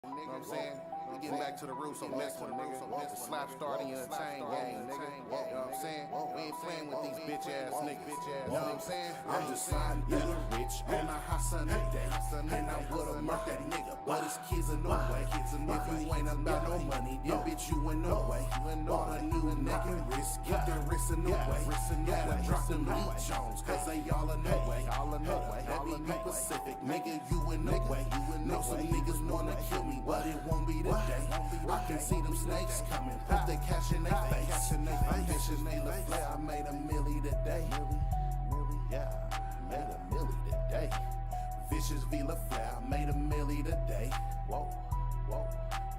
You know what I'm saying? We getting back to the roots, so mess with nigga. The slap starting your chain gang, nigga. You know what I'm saying? We ain't playing with these bitch ass niggas. You know what I'm saying? I'm just sliding through the rich on a hot Sunday day, and I would've murked that nigga, but his kids are no way. If you ain't about no money, then bitch you in no way. Bought a new neck and wrist, keep the wrist in no way. Gotta drop them Lee Jones, cause they all in no way. That be me Pacific, nigga, you in no way. Know some niggas wanna kill me, but it won't be today. I can see them snakes coming, put the cash in their face. I'm vicious, they look flat, I made a milli today. Yeah, made a milli today. ViciousV flat, I made a milli today. Whoa,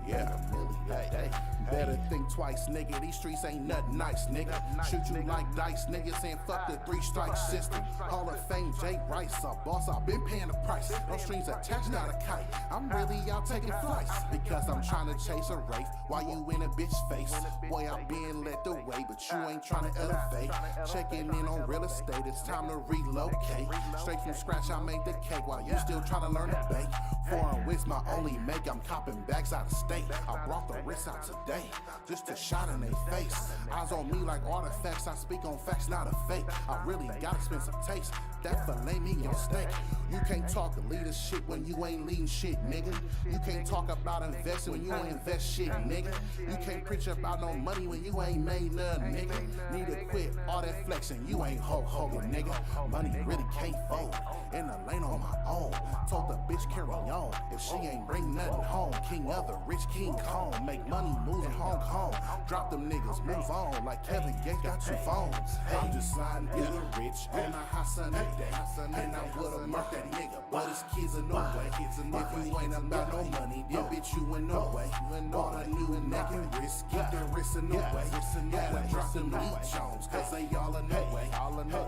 yeah, a milli today. Better think twice, nigga. These streets ain't nothing nice, nigga. Shoot you like dice, nigga. Saying fuck the 3-strike system. Hall of Fame, Jay Rice, a boss. I've been paying the price. No strings attached, not a kite. I'm really out taking flights because I'm trying to chase a wraith while you in a bitch face. Boy, I been led the way, but you ain't trying to elevate. Checking in on real estate, it's time to relocate. Straight from scratch, I made the cake while you still trying to learn to bake. Foreign wits my only make. I'm copping bags out of state. I brought the wrist out today, just a shot in their face. Eyes on me like artifacts. I speak on facts, not a fake. I really got expensive taste. That filet me on steak. You can't talk leadership when you ain't leading shit, nigga. You can't talk about investing when you ain't invest shit, nigga. You can't preach about no money when you ain't made none, nigga. Need to quit all that flexing. You ain't Hulk Hogan, nigga. Money really can't fold. In the lane on my own. Told the bitch carry on. If she ain't bring nothing home. King of the rich, King Kong. Make money moving Hong Kong. Drop them niggas, move on. Like Kevin Gates got 2 phones. I'm just sliding through the rich on a hot Sunday day, and I would've murked that nigga, but his kids are no way. If you ain't about no money, then bitch you in no way. Bought a new neck and wrist, keep the wrist in no way. Gotta drop them Lee Jones, cause they all in no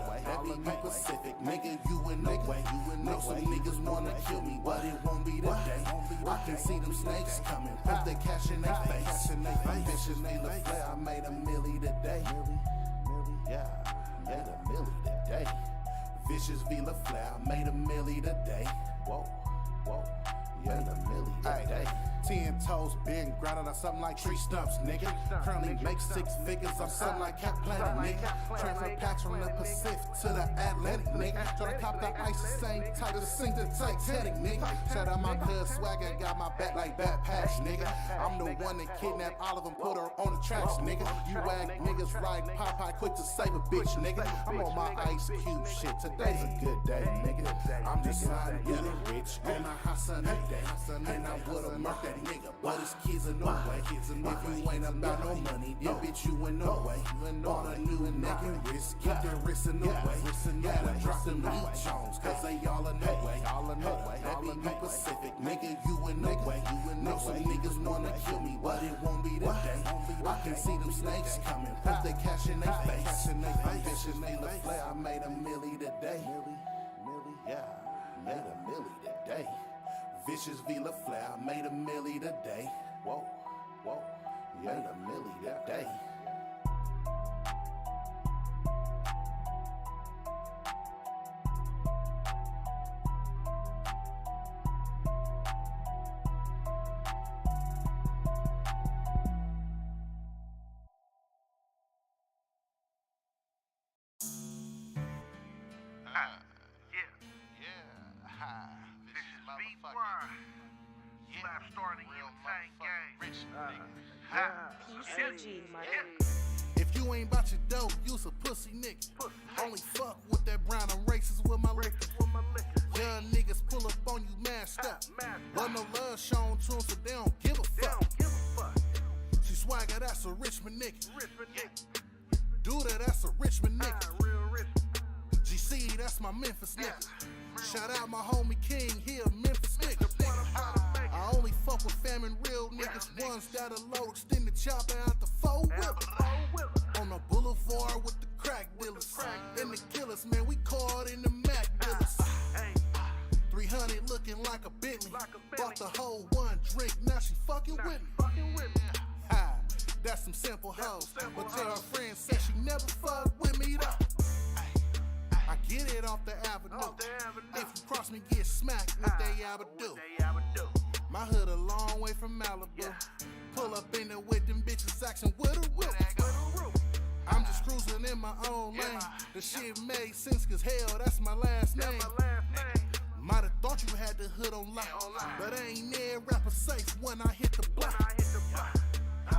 way. That be me Pacific, nigga, you in no way. Know some niggas wanna kill me, but it won't be today. I can see them snakes coming, put the cash in their face. I'm vicious, they look flat, I made a milli today. Yeah, made a milli today. ViciousV flat, I made a milli today. Whoa, made a milli today. 10 toes, been grinding on something like tree stumps, nigga. Currently make 6 figures, I'm something like Cat Planet, nigga. Transfer packs from the Pacific to the Atlantic, nigga. Tryna cop the ice, the same type to sink the Titanic, nigga. Shout out my cuz Swagger, got my back like backpacks, nigga. I'm the one that kidnapped all of them, put her on the tracks, nigga. You wag niggas like Popeye, quick to save a bitch, nigga. I'm on my Ice Cube shit, today's a good day, nigga. I'm just sliding through the rich on a hot Sunday day, and I would've murked that nigga, but his kids are no way. If you ain't about no money, then bitch you in no way. Bought a new neck and wrist, keep the wrist in no way. Gotta drop them Lee Jones, cause they all in no way. That be me Pacific, nigga, you in no way. Know some niggas wanna kill me, but it won't be today. I can see them snakes coming, put the cash in their face. I'm vicious, they look flat, I made a milli today. Yeah, made a milli today. ViciousV flat, I made a milli today. Whoa, made a milli today. Slap starting in tank gang. Rich nigga. PCG, my If you ain't bout your dope, you's a pussy nigga. Only fuck with that brown, I'm racist with my liquor. Young niggas pull up on you mashed up. But no love shown to them, so they don't give a fuck. She swagger, that's a Richmond nigga. Duda, that's a Richmond nigga. GC, that's my Memphis nigga. Shout out my homie King, he a Memphis nigga. I only fuck with famine real niggas, ones that'll load, extend the chopper out the 4-wheeler. On the boulevard with the crack dealers and the killers, man, we caught in the Mac dealers. 300 looking like a Bentley. Bought the whole 1 drink, now she fucking with me. Ha, that's some simple hoes, but tell her friend said she never fuck with me though. I get it off the avenue. If you cross me, get smacked, what they ever do. My hood a long way from Malibu. Pull up in there with them bitches asking with a rope. I'm just cruising in my own lane. The shit made sense cause hell, that's my last name. Might've thought you had the hood on lock, but ain't near rapper safe when I hit the block.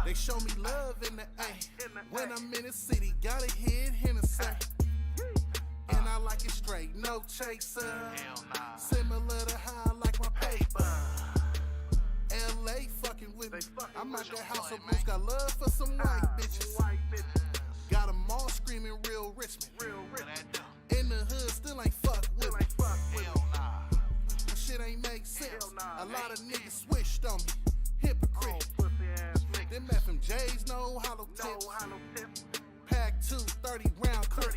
They show me love in the A. When I'm in the city, gotta hit Hennessy. And I like it straight, no chaser. Similar to how I like my paper. LA fucking with me. I'm at that house of most got love for some white bitches. Got them all screaming real Richmond. In the hood, still ain't fuck with me. That shit ain't make sense. A lot of niggas switched on me. Hypocrite. Them FMJs no hollow tips. Pack 2 30-round clips.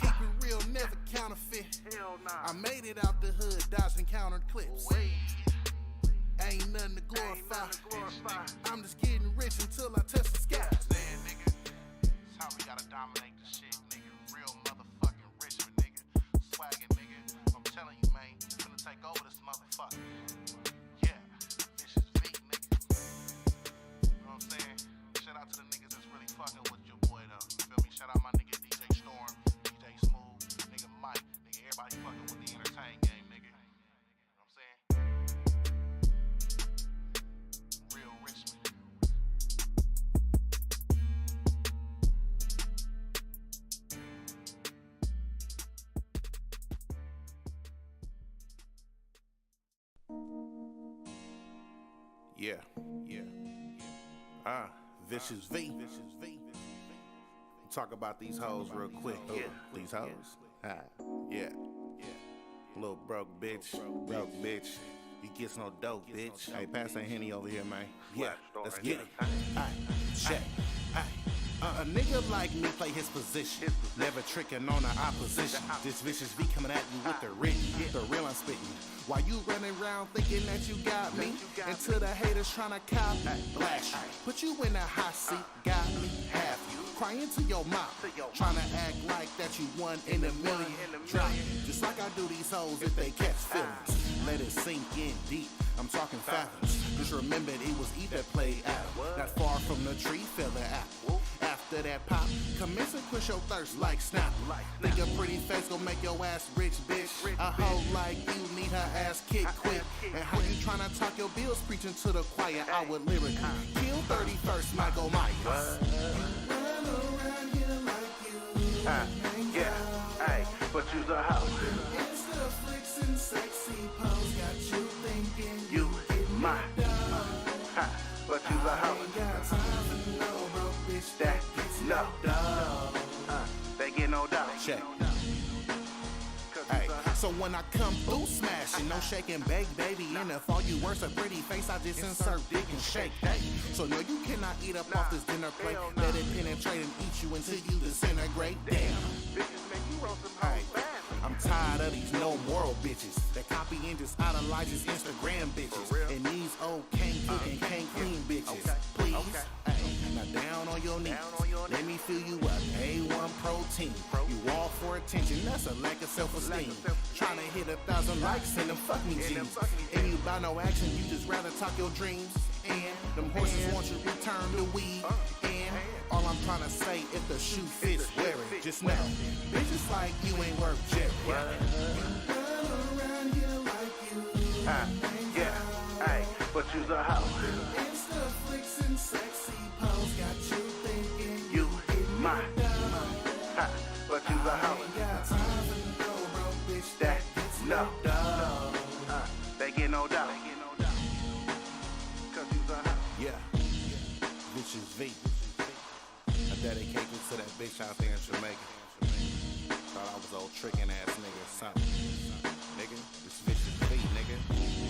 Keep it real, never counterfeit. I made it out the hood, dodging counter clips. Ain't nothing to glorify. I'm just getting rich until I touch the sky. How we gotta dominate the shit, nigga. Real motherfucking Richmond, nigga. Swaggin', nigga. I'm telling you, man, finna take over this motherfucker. Yeah, ViciousV, nigga. You know what I'm saying? Shout out to the niggas that's really fucking with your boy, though. You feel me? Shout out my nigga DJ Storm, DJ Smooth, nigga Mike, nigga. Everybody fucking with the entertain game, nigga. You know what I'm saying? Real Richmond. Yeah. ViciousV. Talk about these hoes real quick. These hoes? Yeah. Little broke bitch. You gets no dope, bitch. Hey, pass that Henny over here, man. Yeah, let's get it. Check. A nigga like me play his position, never tricking on the opposition. This ViciousV coming at you with the written, the real I'm spitting. While you running around thinking that you got me, until the haters tryna cop blast you. Put you in a hot seat, got me, half you. Crying to your mouth, tryna act like that you one in a million. Drop, just like I do these hoes if they catch feelings. Let it sink in deep, I'm talking fathoms. Just remember it was Eve that played Adam. Not far from the tree fell the apple. After that pop, commence and quench your thirst like Snapple. Think a pretty face gon' make your ass rich, bitch. A hoe like you need her ass kicked quick. And how you tryna talk your bills preaching to the choir out with lyric. Kill 31st Michael Myers. But you's a hoe. Insta flicks and sexy pose got you thinking You my. But you's a hoe. ain't got time for no broke bitch That gets no dog. They get no doubt. Check. Hey, so when I come through smashing, no shaking, bake, baby. And if all you worse a pretty face, I just insert dick and shake. Hey, so no, you cannot eat up off this dinner plate. Let it penetrate and eat you until you disintegrate. Damn. Bitches make you roll some Hey, hoes fast. I'm tired of these no moral bitches that copy and just idolize these Instagram bitches. And these old can't cook and can't clean bitches. Please, hey, now down on your knees. Let me fill you up. A1 protein. You all for attention, that's a lack of self-esteem. Trying to hit 1,000 likes and them fuck me jeans. And you buy no action, you just rather talk your dreams. And them horses want you to return the weed. And all I'm trying to say, if the shoe fits, wear it. Just know, bitches like you ain't worth Jerry. Around here like you. But you's a hoe. Insta flicks and sexy pose got you thinking You my. But you's a hoe. ain't got time for no broke bitch That gets no dog. They get no doubt. Cause you's a hoe. Yeah, ViciousV. I dedicate this to that bitch out there in Jamaica. Thought I was old tricking ass nigga or something. Nigga, this ViciousV, nigga.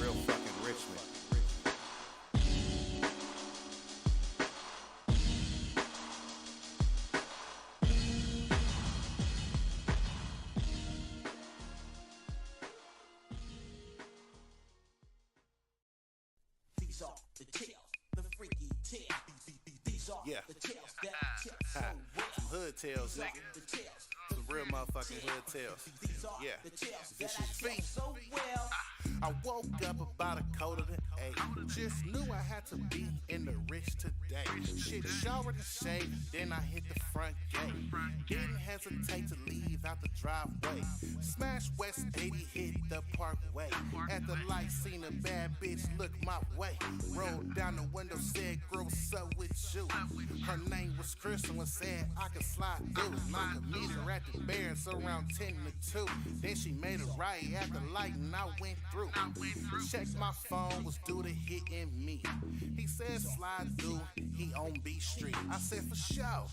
Real fucking Richmond. These are the tales, the freaky tales. These are Yeah. the tales that tell so well. Some hood tales, These are nigga. the tales, Some real motherfucking hood tales. these are Yeah, the tales this that is I tell V. so well. I woke up about a quarter to 8. Just knew I had to be in the rich today. Shit, showered and shaved, then I hit the front gate. Didn't hesitate to leave out the driveway. Smash West 80, hit the parkway. At the light, seen a bad bitch look my way. Rolled down the window, said, "Girl, what's up with you?" Her name was Crystal and said I could slide through. I could meet her at the Barracks around 10 to 2. Then she made a right at the light and I went through. Checked my phone, was due to hitting me. He said slide through, he on B Street. I said for sure,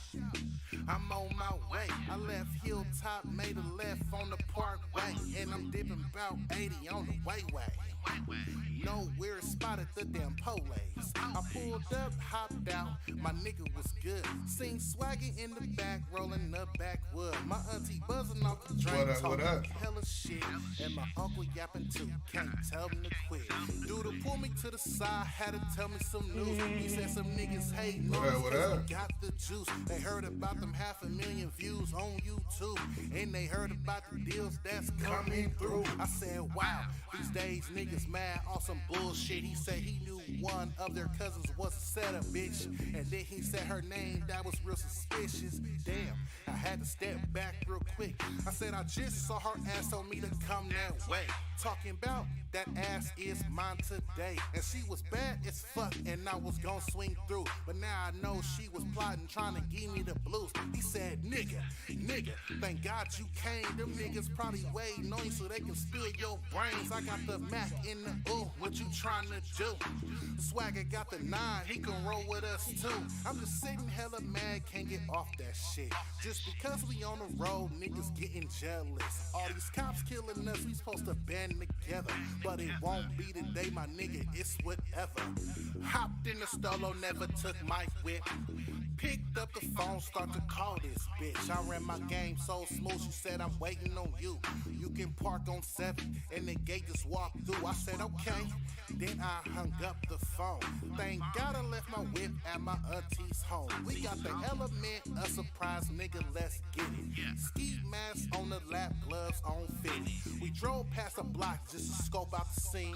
I'm on my way. I left Hilltop, made a left on the parkway, and I'm dipping about 80 on the way. Nowhere spotted the damn police. I pulled up, hopped out, my nigga was good. Seen Swaggy in the back, rolling the backwood. My auntie buzzing off the drink, talking hella shit. And my uncle yapping too, can't tell him to quit. Dude pulled me to the side, had to tell me some news. He said some niggas hating on us cause we got the juice. They heard about them 500,000 views on YouTube, and they heard about the deals that's coming through. I said, wow, these days niggas mad on some bullshit. He said he knew one of their cousins was a setup bitch, and then he said her name that was real suspicious. Damn, I had to step back real quick. I said I just saw her ass told me to come that way. Talking about that ass is mine today, and she was bad as fuck, and I was gon' swing through. But now I know she was plotting, trying to give me the blues. He said, nigga, thank God you came. Them niggas probably waiting on you so they can spill your brains. I got the Mac in the ooh, what you trying to do? Swagger got the 9, he can roll with us too. I'm just sitting hella mad, can't get off that shit. Just because we on the road, niggas getting jealous. All these cops killing us, we supposed to band together. But it won't be today, my nigga, it's whatever. Hopped in the stolo, never took my whip. Picked up the phone, start to call this bitch. I ran my game so smooth, she said I'm waiting on you. You can park on 7, and the gate just walked through. I said okay, then I hung up the phone. Thank God I left my whip at my auntie's home. We got the element, a surprise nigga, let's get it. Ski mask on the lap, gloves on fit. We drove past a block just to scope out the scene.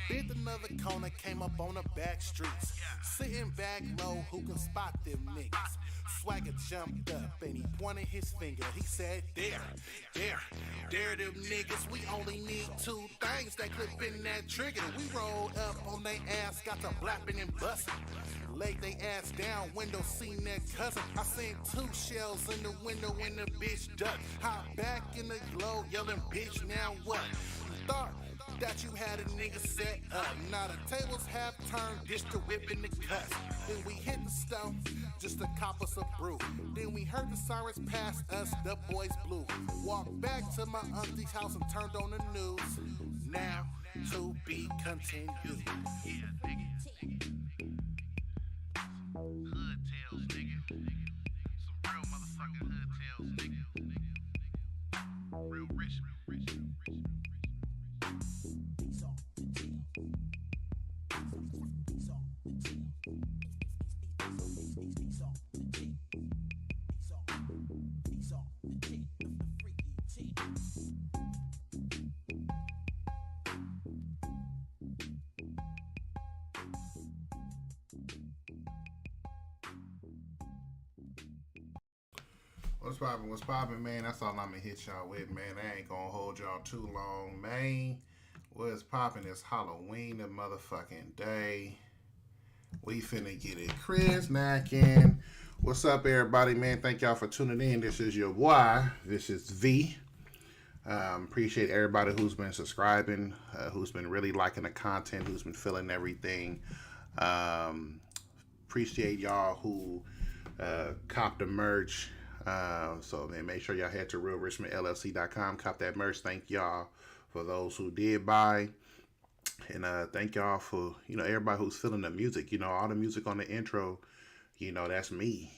Bit another corner, came up on the back streets. Sitting back low, who can spot them niggas? Swagger jumped up and he pointed his finger. He said, there them niggas. We only need 2 things that clip in that trigger. We rolled up on they ass, got to blapping and busting. Laid they ass down, window seen their cousin. I seen 2 shells in the window and the bitch ducked. Hop back in the glow, yelling, bitch, now what? You thought that you had a nigga set up. Now the tables have turned, dish the whip in the cuts. Then we hit the stove just to cop us a brew. Then we heard the sirens pass us, the boys blew. Walked back to my auntie's house and turned on the news. Now to be continued. Yeah, nigga. Hood tales, nigga. Some real motherfucking hood tales, nigga. Real rich. What's poppin', man? That's all I'm gonna hit y'all with, man. I ain't gonna hold y'all too long, man. What's poppin'? It's Halloween, the motherfucking day. We finna get it Chris knacking. What's up, everybody, man? Thank y'all for tuning in. This is your boy, ViciousV. Appreciate everybody who's been subscribing, who's been really liking the content, who's been feeling everything. Appreciate y'all who cop the merch. So man, make sure y'all head to realrichmondllc.com, cop that merch. Thank y'all for those who did buy, and thank y'all for everybody who's feeling the music. All the music on the intro, that's me.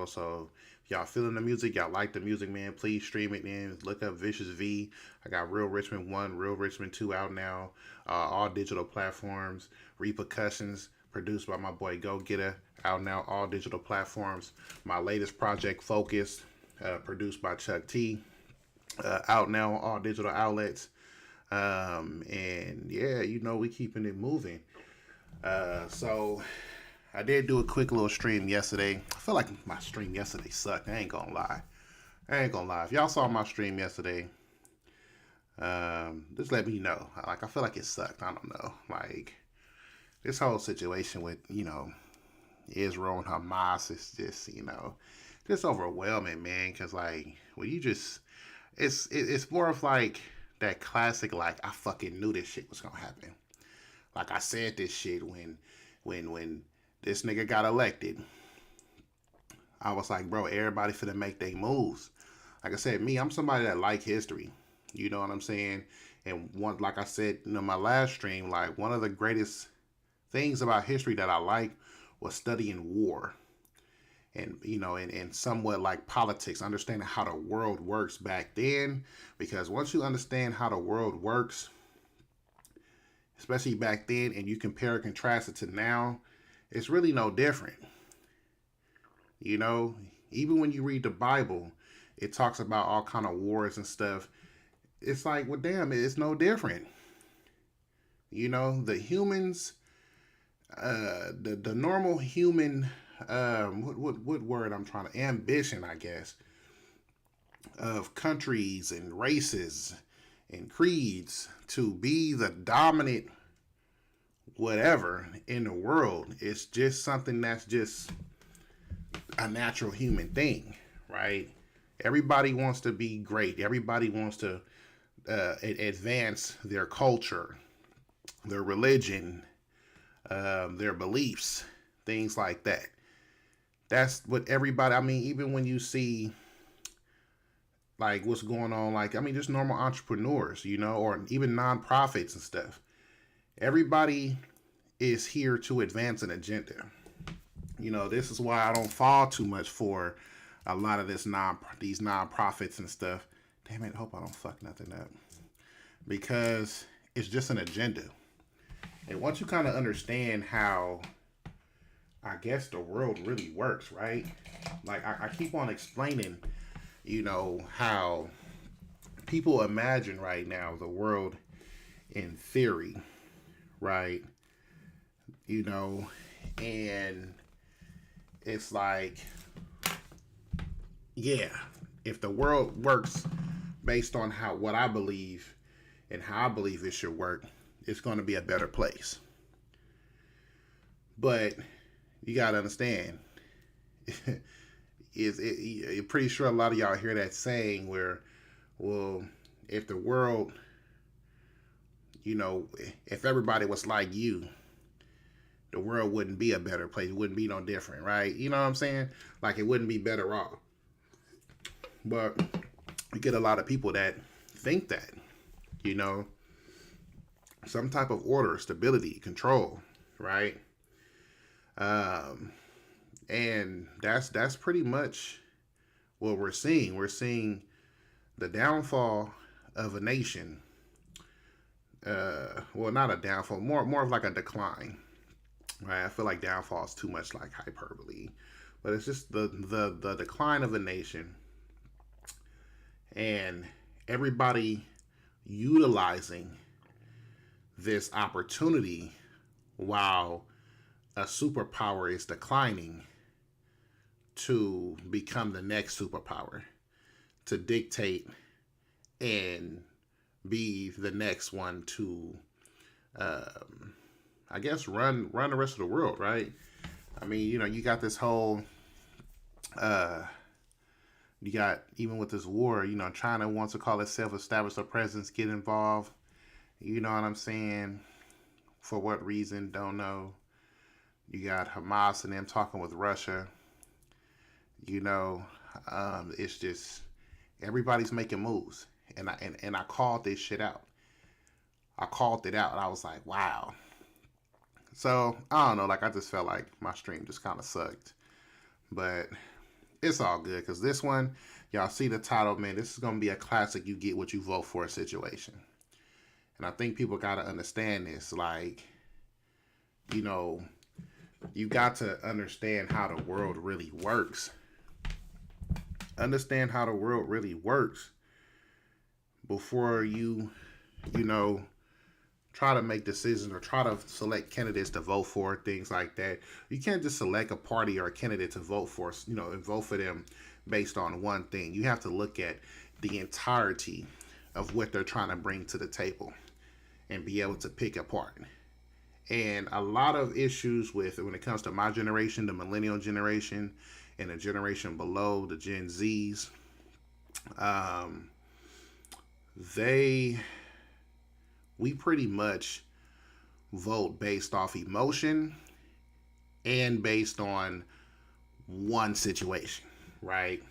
So if y'all feeling the music, y'all like the music, man, please stream it in. Look up ViciousV. I got Real Richmond 1, Real Richmond 2 out now, all digital platforms. Repercussions, produced by my boy Go Getter, out now, all digital platforms. My latest project, Focus, produced by Chuck T, out now, all digital outlets. And yeah, we keeping it moving. So I did do a quick little stream yesterday. I feel like my stream yesterday sucked. I ain't gonna lie. If y'all saw my stream yesterday, just let me know. Like, I feel like it sucked. I don't know. Like, this whole situation with, Israel and Hamas is just, just overwhelming, man. Cause like, when you just, it's more of like that classic, like, I fucking knew this shit was gonna happen. Like, I said this shit when this nigga got elected. I was like, bro, everybody finna make their moves. Like I said, I'm somebody that like history. You know what I'm saying? And like I said, my last stream, like, one of the greatest things about history that I like was studying war. And, and somewhat like politics, understanding how the world works back then. Because once you understand how the world works, especially back then, and you compare and contrast it to now, it's really no different. Even when you read the Bible, it talks about all kind of wars and stuff. It's like, well, damn, it's no different. The humans, the normal human, what word I'm trying to, ambition, I guess, of countries and races and creeds to be the dominant whatever in the world. It's just something that's just a natural human thing, right? Everybody wants to be great. Everybody wants to advance their culture, their religion, their beliefs, things like that. That's what everybody, even when you see like what's going on, like, just normal entrepreneurs, or even nonprofits and stuff. Everybody is here to advance an agenda. This is why I don't fall too much for a lot of these nonprofits and stuff. Damn it, hope I don't fuck nothing up. Because it's just an agenda. And once you kind of understand how, I guess, the world really works, right? Like, I keep on explaining, how people imagine right now the world in theory, right? And it's like, yeah, if the world works based on what I believe and how I believe it should work, it's going to be a better place. But you got to understand, you're pretty sure a lot of y'all hear that saying where, well, if the world, if everybody was like you, the world wouldn't be a better place. It wouldn't be no different, right? You know what I'm saying? Like, it wouldn't be better off. But you get a lot of people that think that, some type of order, stability, control, right? And that's pretty much what we're seeing. We're seeing the downfall of a nation. Well, not a downfall, more of like a decline, right? I feel like downfall is too much like hyperbole, but it's just the decline of a nation, and everybody utilizing this opportunity while a superpower is declining to become the next superpower, to dictate and be the next one to, I guess, run the rest of the world, right? You got this whole, you got, even with this war, China wants to call itself establish a presence, get involved. You know what I'm saying? For what reason? Don't know. You got Hamas and them talking with Russia. It's just, everybody's making moves. And I called this shit out. I called it out. And I was like, wow. So, I don't know. Like, I just felt like my stream just kind of sucked. But it's all good. Because this one, y'all see the title, man. This is going to be a classic you get what you vote for situation. And I think people got to understand this. Like, you got to understand how the world really works. Understand how the world really works before you you know, try to make decisions or try to select candidates to vote for, things like that. You can't just select a party or a candidate to vote for, and vote for them based on one thing. You have to look at the entirety of what they're trying to bring to the table and be able to pick apart. And a lot of issues with when it comes to my generation, the millennial generation, and the generation below, the Gen Zs, we pretty much vote based off emotion and based on one situation, right?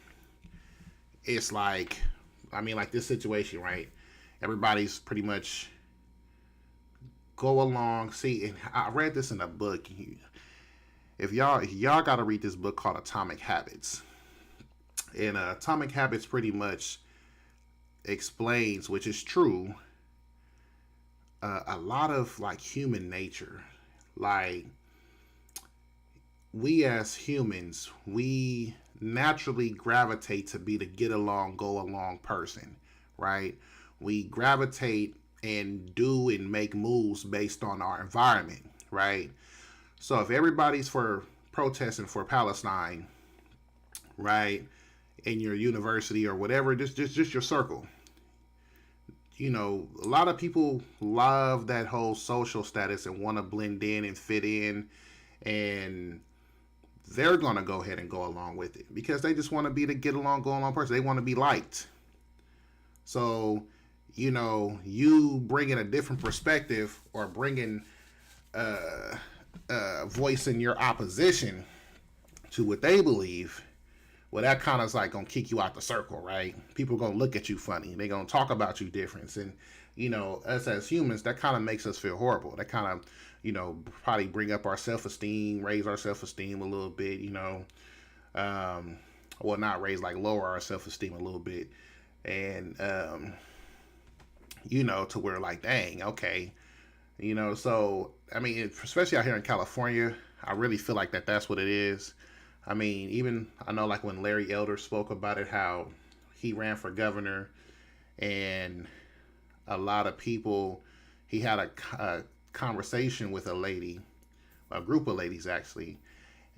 It's like, like this situation, right? Everybody's pretty much go along. See, and I read this in a book. If y'all got to read this book called Atomic Habits. And Atomic Habits pretty much explains, which is true, a lot of like human nature. Like, we as humans, we naturally gravitate to be the get along, go along person, right? We gravitate and do and make moves based on our environment, right? So if everybody's for protesting for Palestine, right, in your university or whatever, just your circle, a lot of people love that whole social status and want to blend in and fit in, and they're going to go ahead and go along with it because they just want to be the get along, go along person. They want to be liked. So, you bringing a different perspective or bringing voice in your opposition to what they believe, well, that kind of is like going to kick you out the circle, right? People going to look at you funny. They're going to talk about you different. And, us as humans, that kind of makes us feel horrible. That kind of, probably bring up our self-esteem, raise our self-esteem a little bit, well, not raise, like lower our self-esteem a little bit. And, to where like, dang, okay. So, especially out here in California, I really feel like that's what it is. Even I know like when Larry Elder spoke about it, how he ran for governor and a lot of people, he had a conversation with a group of ladies actually.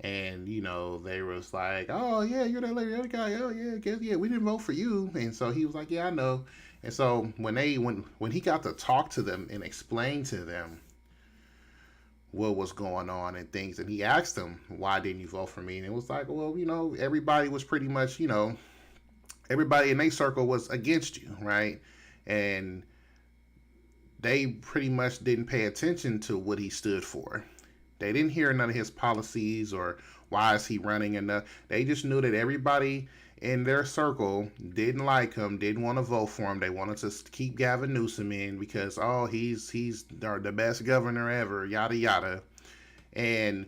And, they was like, oh yeah, you're that lady, other guy. Oh yeah, yeah, we didn't vote for you. And so he was like, yeah, I know. And so when he got to talk to them and explain to them what was going on and things, and he asked them, why didn't you vote for me? And it was like, well, everybody was pretty much, everybody in their circle was against you, right? And they pretty much didn't pay attention to what he stood for. They didn't hear none of his policies or why is he running enough. They just knew that everybody in their circle didn't like him, didn't want to vote for him. They wanted to keep Gavin Newsom in because, oh, he's the best governor ever, yada, yada. And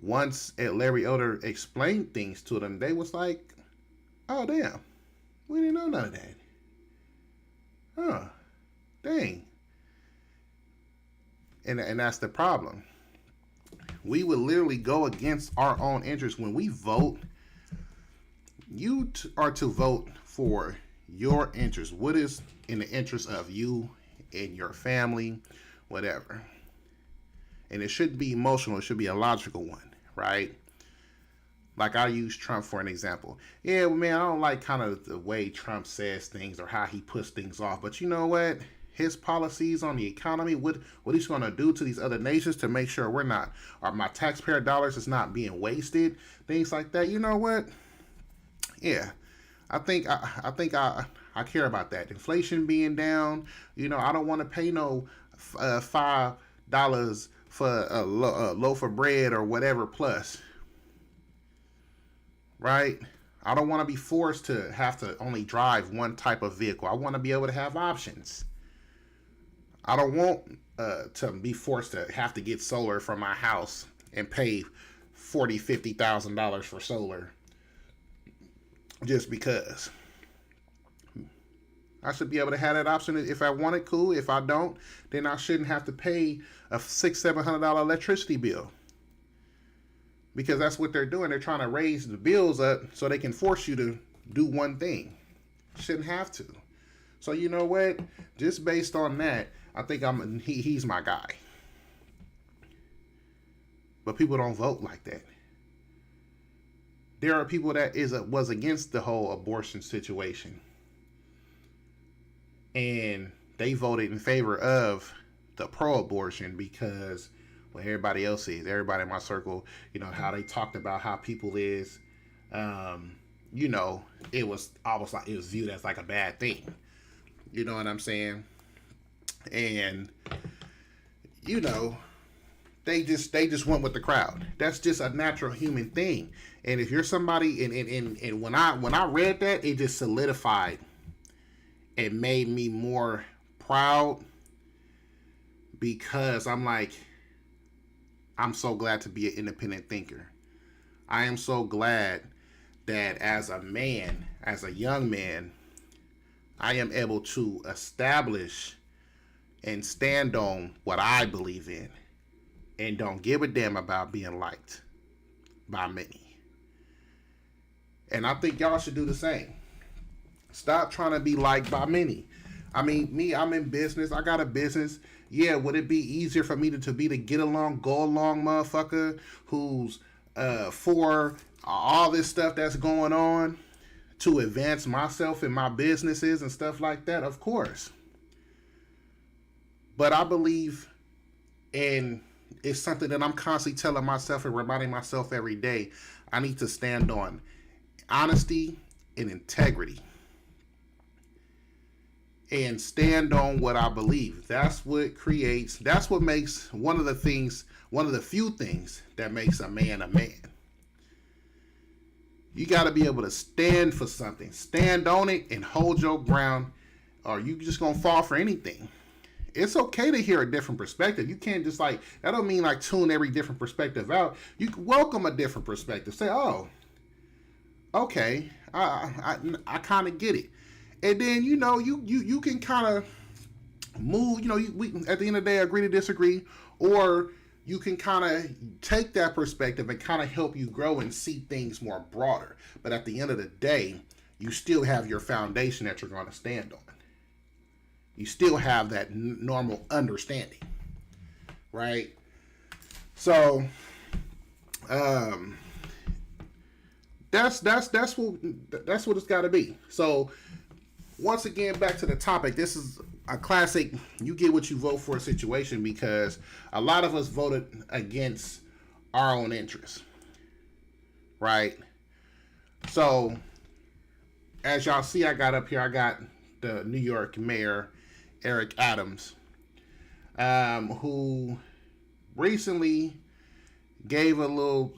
once Larry Elder explained things to them, they was like, oh, damn, we didn't know none of that. Huh, dang. And that's the problem. We would literally go against our own interests. When we vote, you are to vote for your interest. What is in the interest of you and your family, whatever. And it shouldn't be emotional. It should be a logical one, right? Like I use Trump for an example. Yeah, well, man, I don't like kind of the way Trump says things or how he puts things off. But you know what? His policies on the economy, what he's going to do to these other nations to make sure my taxpayer dollars is not being wasted, things like that. You know what? Yeah, I think I care about that. Inflation being down, I don't want to pay no $5 for a loaf of bread or whatever plus, right? I don't want to be forced to have to only drive one type of vehicle. I want to be able to have options. I don't want to be forced to have to get solar for my house and pay $40,000-$50,000 for solar just because. I should be able to have that option if I want it, cool. If I don't, then I shouldn't have to pay a $600-$700 electricity bill. Because that's what they're doing. They're trying to raise the bills up so they can force you to do one thing. Shouldn't have to. So you know what? Just based on that, I think he's my guy. But people don't vote like that. There are people that was against the whole abortion situation, and they voted in favor of the pro-abortion because well, everybody else is. Everybody in my circle, you know, how they talked about how people is, you know, it was almost like it was viewed as like a bad thing. You know what I'm saying? And, you know, they just went with the crowd. That's just a natural human thing. And if you're somebody, and when I read that, it just solidified. It made me more proud because I'm like, I'm so glad to be an independent thinker. I am so glad that as a man, as a young man, I am able to establish and stand on what I believe in and don't give a damn about being liked by many. And I think y'all should do the same. Stop trying to be liked by many. I mean, me, I'm in business. I got a business. Yeah, would it be easier for me to be the get along, go along motherfucker who's for all this stuff that's going on to advance myself and my businesses and stuff like that? Of course. But I believe, and it's something that I'm constantly telling myself and reminding myself every day, I need to stand on honesty and integrity. And stand on what I believe. That's what makes one of the few things that makes a man a man. You got to be able to stand for something. Stand on it and hold your ground, or you just going to fall for anything. It's okay to hear a different perspective. You can't just that don't mean tune every different perspective out. You can welcome a different perspective. Say, oh, okay, I kind of get it. And then, you know, you can kind of move, you know, we at the end of the day agree to disagree, or you can kind of take that perspective and kind of help you grow and see things more broader. But at the end of the day, you still have your foundation that you're going to stand on. You still have that normal understanding, right? So, that's what it's got to be. So, once again, back to the topic. This is a classic you get what you vote for situation, because a lot of us voted against our own interests, right? So, as y'all see, I got the New York Mayor, Eric Adams, who recently gave a little,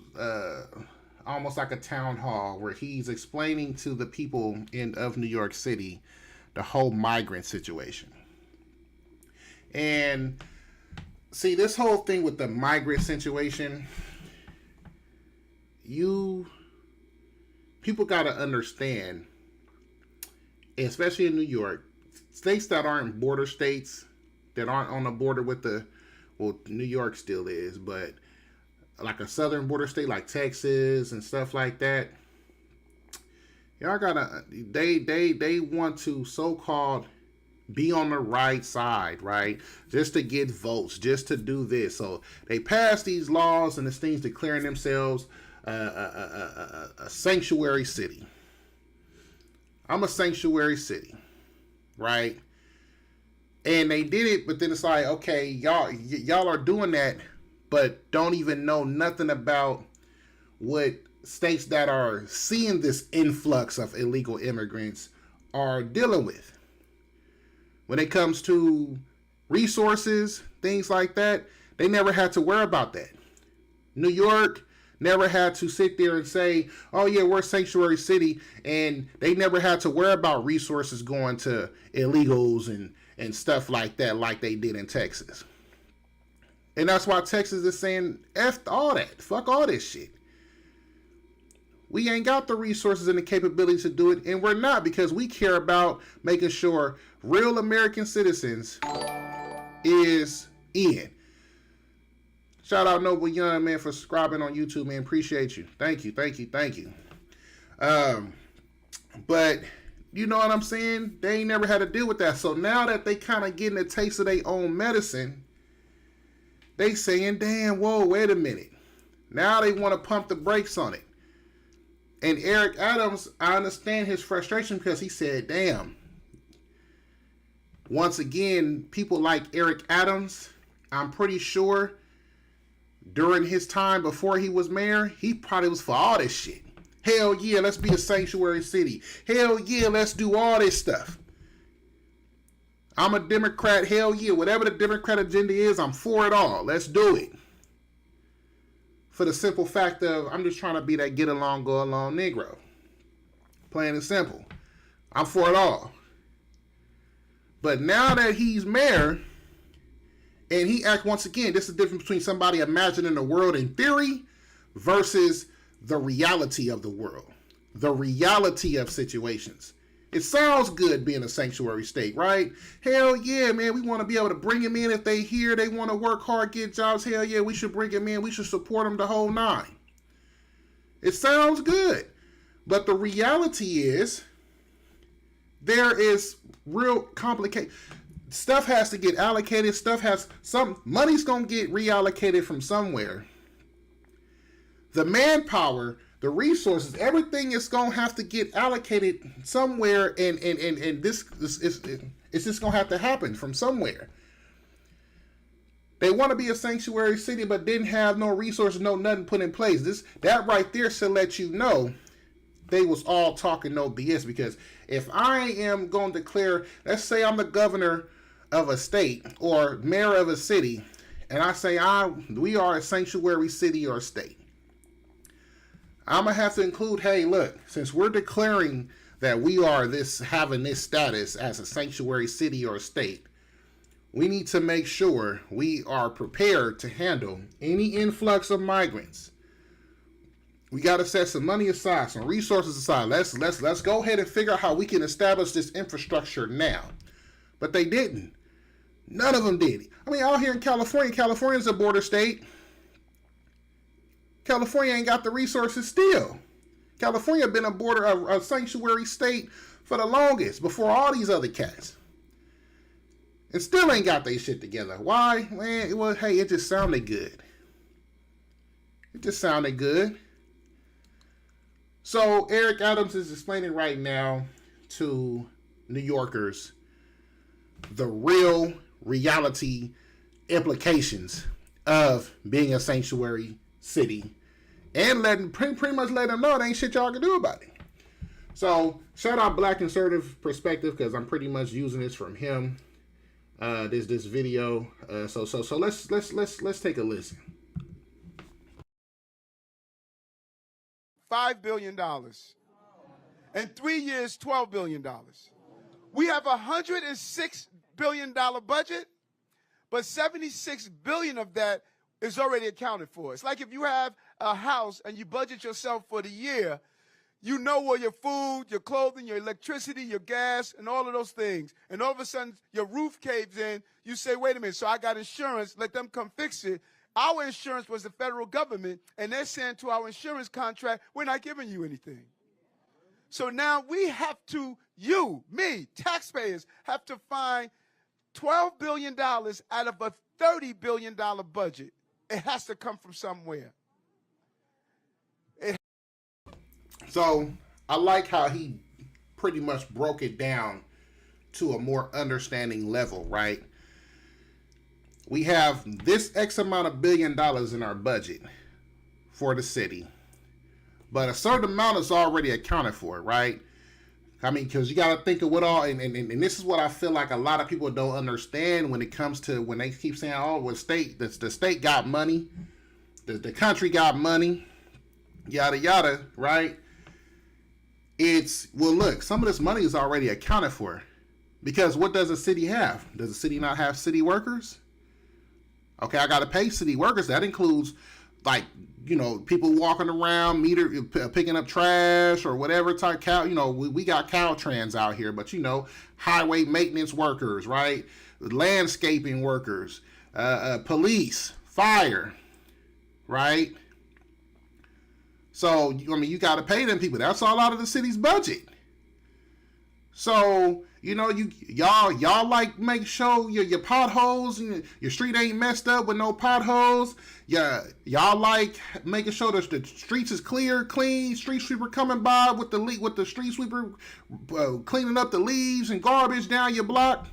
almost like a town hall, where he's explaining to the people of New York City the whole migrant situation. And see, this whole thing with the migrant situation, people got to understand, especially in New York, states that aren't border states, that aren't on the border with New York still is, but like a southern border state like Texas and stuff like that, y'all gotta, they want to so-called be on the right side, right? Just to get votes, just to do this. So they pass these laws and these things declaring themselves a sanctuary city. I'm a sanctuary city, right? And they did it, but then it's like, okay, y'all are doing that, but don't even know nothing about what states that are seeing this influx of illegal immigrants are dealing with. When it comes to resources, things like that, they never had to worry about that. New York never had to sit there and say, oh yeah, we're a sanctuary city, and they never had to worry about resources going to illegals and stuff like that, like they did in Texas. And that's why Texas is saying, F all that. Fuck all this shit. We ain't got the resources and the capability to do it, and we're not, because we care about making sure real American citizens is in. Shout out Noble Young, man, for subscribing on YouTube, man. Appreciate you. Thank you. But, You know what I'm saying? They ain't never had to deal with that. So now that they kind of getting a taste of their own medicine, they saying, damn, whoa, wait a minute. Now they want to pump the brakes on it. And Eric Adams, I understand his frustration because he said, damn. Once again, people like Eric Adams, I'm pretty sure during his time before he was mayor, he probably was for all this shit. Hell yeah, let's be a sanctuary city. Hell yeah, let's do all this stuff. I'm a Democrat. Hell yeah, whatever the Democrat agenda is, I'm for it all. Let's do it. For the simple fact of, I'm just trying to be that get along, go along Negro. Plain and simple. I'm for it all. But now that he's mayor, and he act once again, this is the difference between somebody imagining the world in theory versus the reality of the world, the reality of situations. It sounds good being a sanctuary state, right? Hell yeah, man, we want to be able to bring them in if they here, they want to work hard, get jobs. Hell yeah, we should bring them in. We should support them the whole nine. It sounds good. But the reality is there is real complicated stuff has to get allocated. Money's going to get reallocated from somewhere. The manpower, the resources, everything is going to have to get allocated somewhere, and this it's just going to have to happen from somewhere. They want to be a sanctuary city, but didn't have no resources, no nothing put in place. That right there should let you know they was all talking no BS, because if I am going to declare, let's say I'm the governor of a state or mayor of a city, and I say we are a sanctuary city or state, I'm going to have to include, hey, look, since we're declaring that we are having this status as a sanctuary city or state, we need to make sure we are prepared to handle any influx of migrants. We got to set some money aside, some resources aside. Let's go ahead and figure out how we can establish this infrastructure now. But they didn't. None of them did. I mean, out here in California's a border state. California ain't got the resources still. California been a sanctuary state for the longest, before all these other cats. And still ain't got their shit together. Why? Man, it just sounded good. It just sounded good. So Eric Adams is explaining right now to New Yorkers the real reality implications of being a sanctuary city, and pretty much let them know there ain't shit y'all can do about it. So shout out Black Conservative Perspective, because I'm pretty much using this from him. This video. So let's take a listen. $5 billion. In 3 years, $12 billion. We have a $106 billion budget, but $76 billion of that is already accounted for. It's like if you have a house and you budget yourself for the year, you know where your food, your clothing, your electricity, your gas, and all of those things. And all of a sudden, your roof caves in. You say, wait a minute, so I got insurance. Let them come fix it. Our insurance was the federal government, and they're saying to our insurance contract, we're not giving you anything. So now we have to, me, taxpayers, have to find $12 billion out of a $30 billion budget. It has to come from somewhere. So I like how he pretty much broke it down to a more understanding level, right? We have this X amount of $1 billion in our budget for the city, but a certain amount is already accounted for, right? I mean, because you got to think of what all, and this is what I feel like a lot of people don't understand when it comes to, when they keep saying, oh, well, the state got money, the country got money, yada, yada, right? It's, well, look, some of this money is already accounted for, because what does a city have? Does a city not have city workers? Okay, I got to pay city workers. That includes, like, people walking around, picking up trash or whatever type we got Caltrans out here, but highway maintenance workers, right? Landscaping workers, police, fire, right? So, you got to pay them people. That's all out of the city's budget. So, you know, y'all like make sure your potholes and your street ain't messed up with no potholes. Yeah, y'all like making sure that the streets is clean. Street sweeper coming by with the street sweeper cleaning up the leaves and garbage down your block.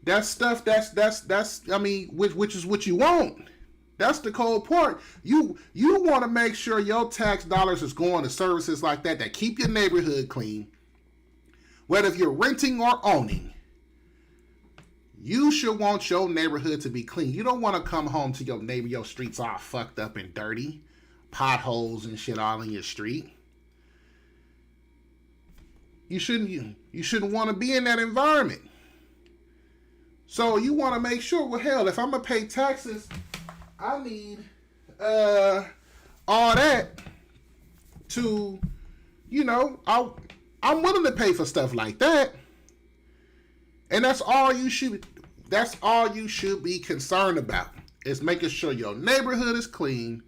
That's stuff. That's. I mean, which is what you want. That's the cold part. You want to make sure your tax dollars is going to services like that keep your neighborhood clean. Whether if you're renting or owning, you should want your neighborhood to be clean. You don't want to come home to your neighbor, your streets all fucked up and dirty, potholes and shit all in your street. You shouldn't want to be in that environment. So you want to make sure, well, hell, if I'm gonna pay taxes, I need all that to, you know, I'm willing to pay for stuff like that. And that's all you should be concerned about, is making sure your neighborhood is clean.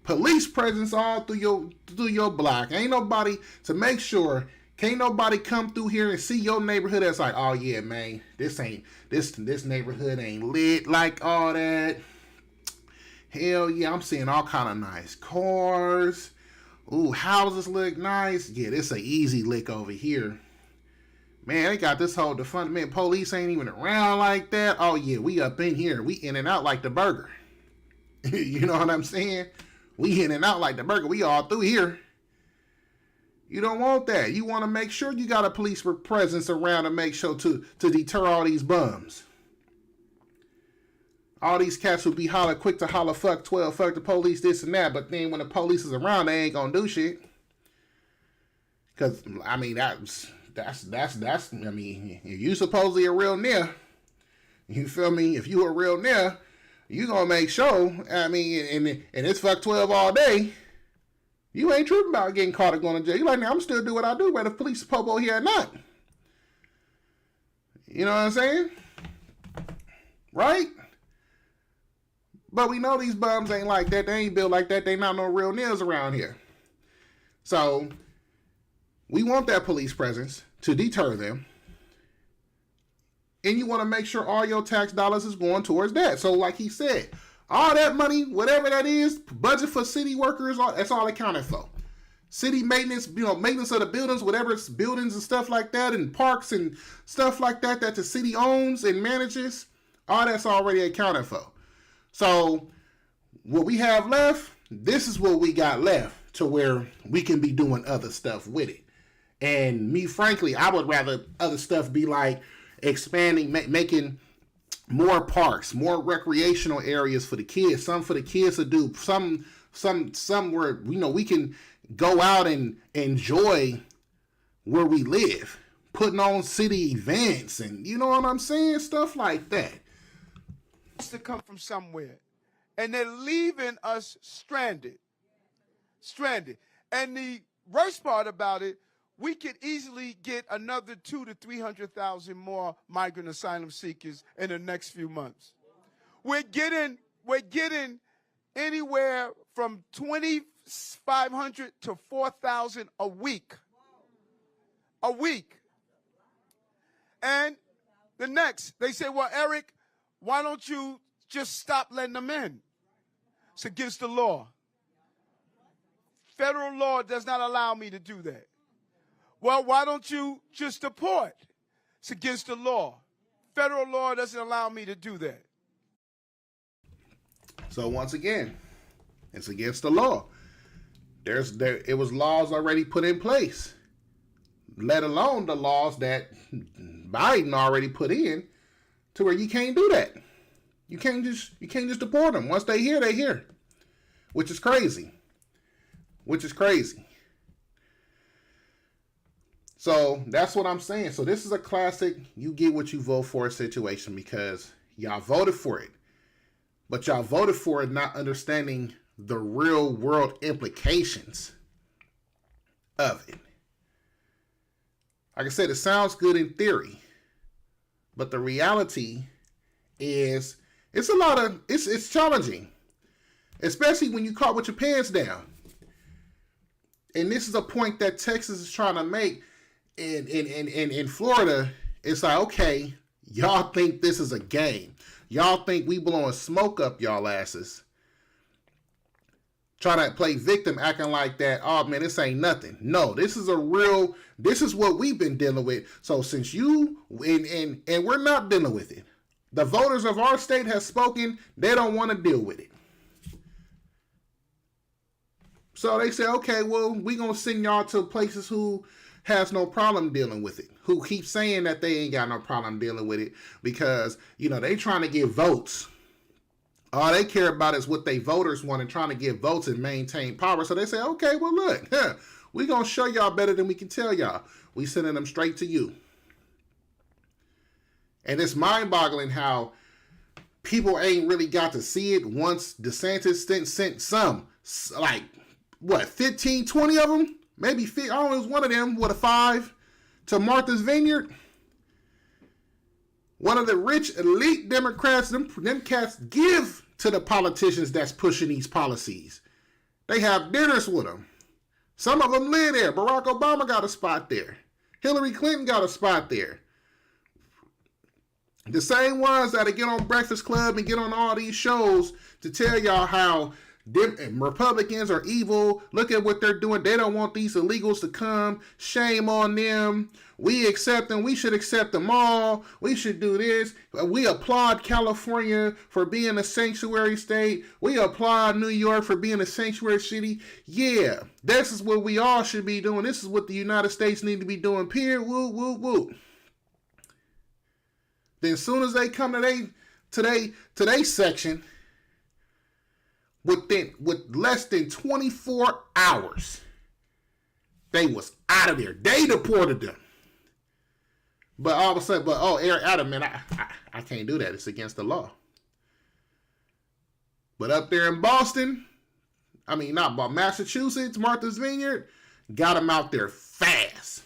Police presence all through your block. Ain't nobody to make sure. Can't nobody come through here and see your neighborhood that's like, oh yeah, man, this neighborhood ain't lit like all that. Hell yeah, I'm seeing all kind of nice cars. Ooh, houses look nice. Yeah, this an easy lick over here. Man, they got this whole defund. Man, police ain't even around like that. Oh yeah, we up in here. We in and out like the burger. You know what I'm saying? We in and out like the burger. We all through here. You don't want that. You want to make sure you got a police presence around to make sure to deter all these bums. All these cats will be quick to holler, fuck 12, fuck the police, this and that. But then when the police is around, they ain't gonna do shit. Cause I mean that's I mean, if you supposedly a real nigga, you feel me? If you a real nigga, you gonna make sure. I mean, and it's fuck 12 all day. You ain't tripping about getting caught or going to jail. You like, now I'm still do what I do, whether the police popo here or not. You know what I'm saying? Right? But we know these bums ain't like that. They ain't built like that. They not no real niggas around here. So we want that police presence to deter them. And you want to make sure all your tax dollars is going towards that. So like he said, all that money, whatever that is, budget for city workers, that's all accounted for. City maintenance, maintenance of the buildings, whatever it's buildings and stuff like that, and parks and stuff like that the city owns and manages, all that's already accounted for. So what we have left, this is what we got left to where we can be doing other stuff with it. And me, frankly, I would rather other stuff be like expanding, making more parks, more recreational areas for the kids, some for the kids to do, some where, we can go out and enjoy where we live, putting on city events and you know what I'm saying? Stuff like that. To come from somewhere. And they're leaving us stranded. And the worst part about it, we could easily get another 200,000 to 300,000 more migrant asylum seekers in the next few months. We're getting anywhere from 2,500 to 4,000 a week. And the next, they say, well, Eric, why don't you just stop letting them in? It's against the law. Federal law does not allow me to do that. Well, why don't you just deport? It's against the law. Federal law doesn't allow me to do that. So once again, it's against the law. It was laws already put in place, let alone the laws that Biden already put in to where you can't do that. You can't just deport them. Once they here, which is crazy. So that's what I'm saying. So this is a classic you get what you vote for situation because y'all voted for it. But y'all voted for it not understanding the real world implications of it. Like I said, it sounds good in theory. But the reality is it's challenging. Especially when you caught with your pants down. and this is a point that Texas is trying to make in Florida. It's like, okay, y'all think this is a game. Y'all think we blowing smoke up y'all asses. Trying to play victim, acting like that, oh man, this ain't nothing. No, this is what we've been dealing with. So since you, and we're not dealing with it. The voters of our state have spoken, they don't want to deal with it. So they say, okay, well, we gonna send y'all to places who has no problem dealing with it, who keep saying that they ain't got no problem dealing with it because, they trying to get votes. All they care about is what they voters want and trying to get votes and maintain power. So they say, okay, well, look, we going to show y'all better than we can tell y'all. We sending them straight to you. And it's mind-boggling how people ain't really got to see it once DeSantis sent some, like, 15, 20 of them? Maybe, I don't know, it was one of them, a 5 to Martha's Vineyard. One of the rich, elite Democrats, them cats give to the politicians that's pushing these policies. They have dinners with them. Some of them live there. Barack Obama got a spot there. Hillary Clinton got a spot there. The same ones that get on Breakfast Club and get on all these shows to tell y'all how Republicans are evil. Look at what they're doing. They don't want these illegals to come. Shame on them. We accept them. We should accept them all. We should do this. We applaud California for being a sanctuary state. We applaud New York for being a sanctuary city. Yeah, this is what we all should be doing. This is what the United States need to be doing. Period. Woo, woo, woo. Then as soon as they come to today's section, with less than 24 hours, they was out of there. They deported them. But all of a sudden, Eric Adam, man, I can't do that. It's against the law. But up there in Boston, Massachusetts, Martha's Vineyard, got them out there fast.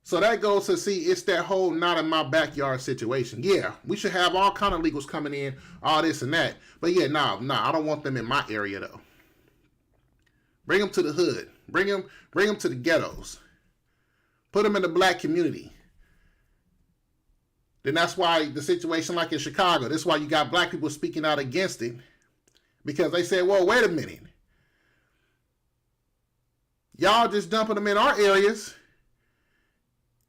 So that goes to see, it's that whole not in my backyard situation. Yeah, we should have all kind of legals coming in, all this and that. But yeah, I don't want them in my area though. Bring them to the hood. Bring them to the ghettos. Put them in the black community. Then that's why the situation like in Chicago, that's why you got black people speaking out against it. Because they say, well, wait a minute. Y'all just dumping them in our areas.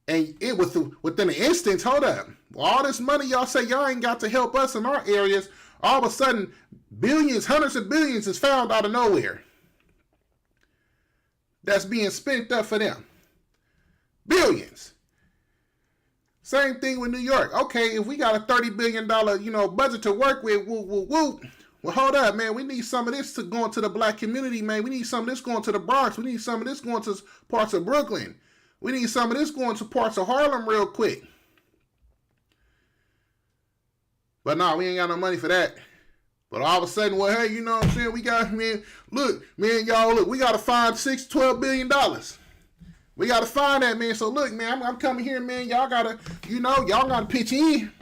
And it was within an instant, hold up. All this money y'all say y'all ain't got to help us in our areas, all of a sudden, billions, hundreds of billions is found out of nowhere. That's being spent up for them. Billions. Same thing with New York. Okay, if we got a $30 billion, budget to work with, woo. Well, hold up, man. We need some of this to go into the black community, man. We need some of this going to the Bronx. We need some of this going to parts of Brooklyn. We need some of this going to parts of Harlem real quick. But no, we ain't got no money for that. But all of a sudden, well, hey, you know what I'm saying? We got, man, look, we got to find $12 billion. We got to find that, man. So look, man, I'm coming here, man. Y'all got to, y'all got to pitch in.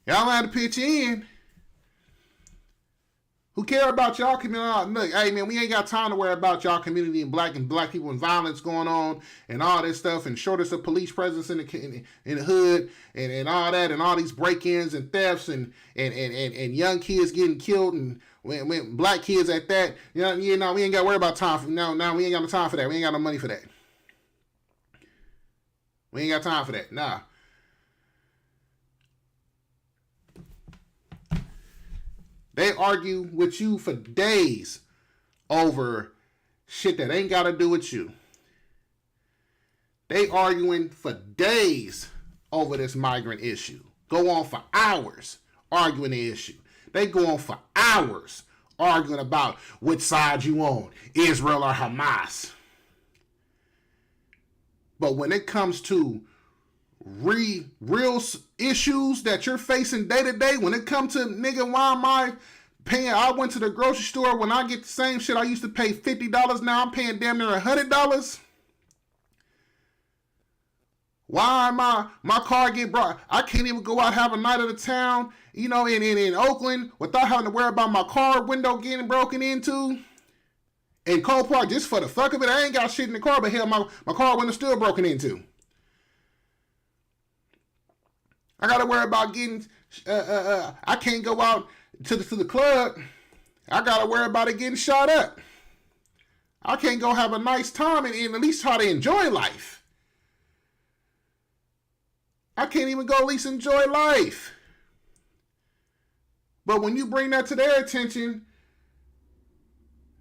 Y'all got to pitch in. Who care about y'all community? Look, hey man, we ain't got time to worry about y'all community and black people and violence going on and all this stuff and shortage of police presence in the hood and all that and all these break-ins and thefts and young kids getting killed and when black kids at that. We ain't got to worry about time for now. We ain't got no time for that. We ain't got no money for that. We ain't got time for that. Nah. They argue with you for days over shit that ain't got to do with you. They arguing for days over this migrant issue. Go on for hours arguing the issue. They go on for hours arguing about which side you on, Israel or Hamas. But when it comes to real issues that you're facing day to day, when it comes to nigga, why am I paying? I went to the grocery store, when I get the same shit I used to pay $50, now I'm paying damn near $100. Why am my car get brought? I can't even go out have a night of the town, in Oakland without having to worry about my car window getting broken into. in Cole Park just for the fuck of it. I ain't got shit in the car, but hell, my car wasn't still broken into. I gotta worry about getting. I can't go out to the club. I gotta worry about it getting shot up. I can't go have a nice time and at least try to enjoy life. I can't even go at least enjoy life. But when you bring that to their attention,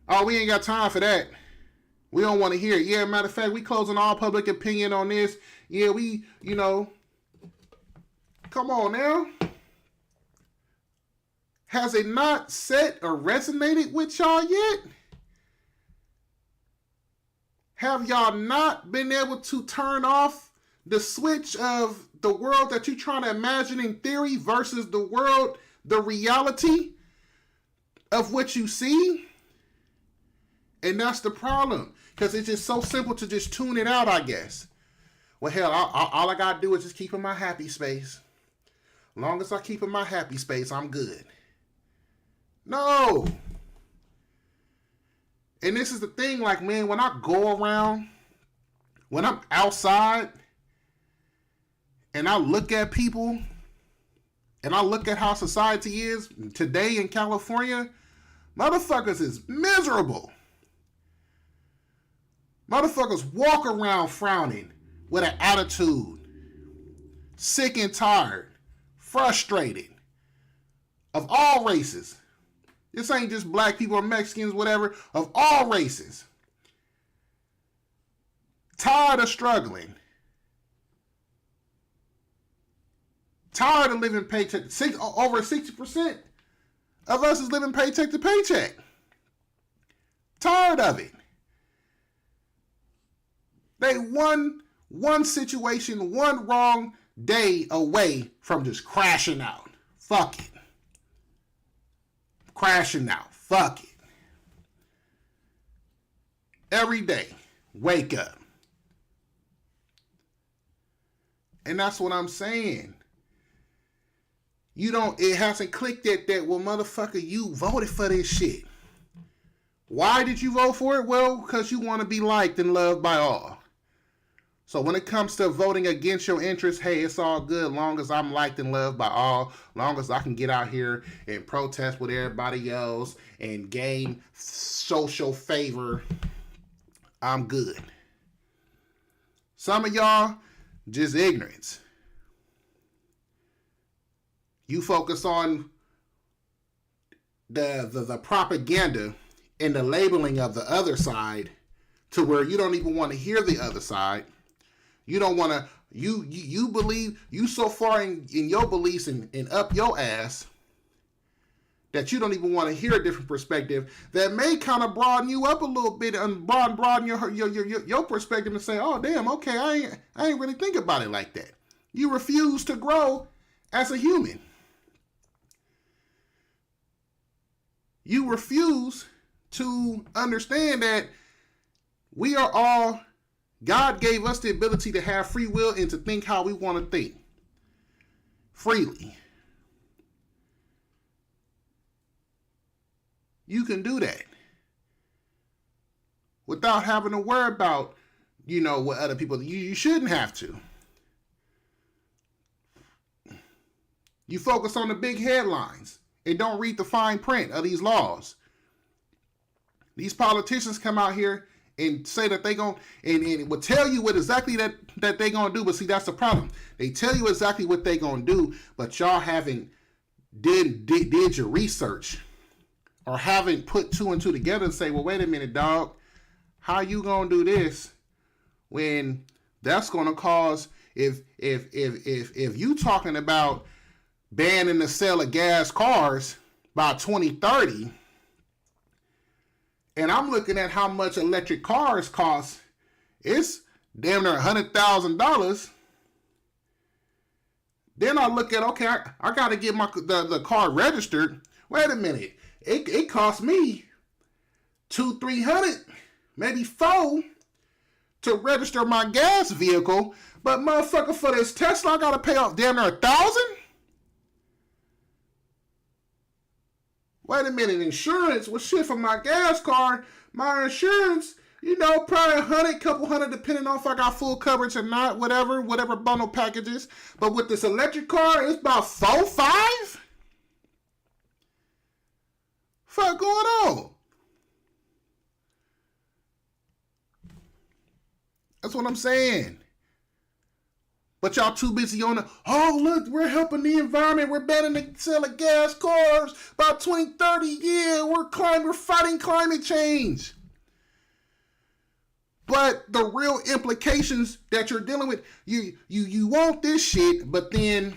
oh, we ain't got time for that. We don't want to hear it. Yeah, matter of fact, we closing all public opinion on this. Yeah, we, come on now. Has it not set or resonated with y'all yet? Have y'all not been able to turn off the switch of the world that you're trying to imagine in theory versus the world, the reality of what you see? And that's the problem. Because it's just so simple to just tune it out, I guess. Well, hell, all I got to do is just keep in my happy space. As long as I keep in my happy space, I'm good. No. And this is the thing, like, man, when I go around, when I'm outside, and I look at people, and I look at how society is today in California, motherfuckers is miserable. Motherfuckers walk around frowning with an attitude, sick and tired, frustrated, of all races. This ain't just black people or Mexicans, whatever, of all races. Tired of struggling. Tired of living paycheck. Over 60% of us is living paycheck to paycheck. Tired of it. They one situation, one wrong day away from just crashing out. Fuck it. Crashing out. Fuck it. Every day. Wake up. And that's what I'm saying. It hasn't clicked yet that, well, motherfucker, you voted for this shit. Why did you vote for it? Well, because you want to be liked and loved by all. So when it comes to voting against your interests, hey, it's all good long as I'm liked and loved by all, long as I can get out here and protest with everybody else and gain social favor, I'm good. Some of y'all, just ignorance. You focus on the propaganda and the labeling of the other side to where you don't even want to hear the other side. You don't want to, you believe, you so far in your beliefs and up your ass that you don't even want to hear a different perspective that may kind of broaden you up a little bit and broaden your perspective and say, oh, damn, okay, I ain't really think about it like that. You refuse to grow as a human. You refuse to understand that we are all, God gave us the ability to have free will and to think how we want to think. Freely. You can do that. Without having to worry about, what other people, you shouldn't have to. You focus on the big headlines and don't read the fine print of these laws. These politicians come out here and say that they gon' and it will tell you what exactly that they gonna do. But see, that's the problem. They tell you exactly what they gonna do, but y'all haven't did your research or haven't put two and two together and say, well, wait a minute, dog, how you gonna do this when that's gonna cause if you talking about banning the sale of gas cars by 2030. And I'm looking at how much electric cars cost. It's damn near $100,000. Then I look at, okay, I got to get the car registered. Wait a minute. It cost me $200-$300, maybe $400 to register my gas vehicle. But motherfucker, for this Tesla, I got to pay off damn near $1,000. Wait a minute, insurance? Well, shit, for my gas car, my insurance, you know, probably $100, couple hundred, depending on if I got full coverage or not, whatever bundle packages. But with this electric car, it's about 4, 5? Fuck going on? That's what I'm saying. But y'all too busy on the, oh, look, we're helping the environment. We're banning the sale of gas cars. By 2030, yeah, we're fighting climate change. But the real implications that you're dealing with, you want this shit, but then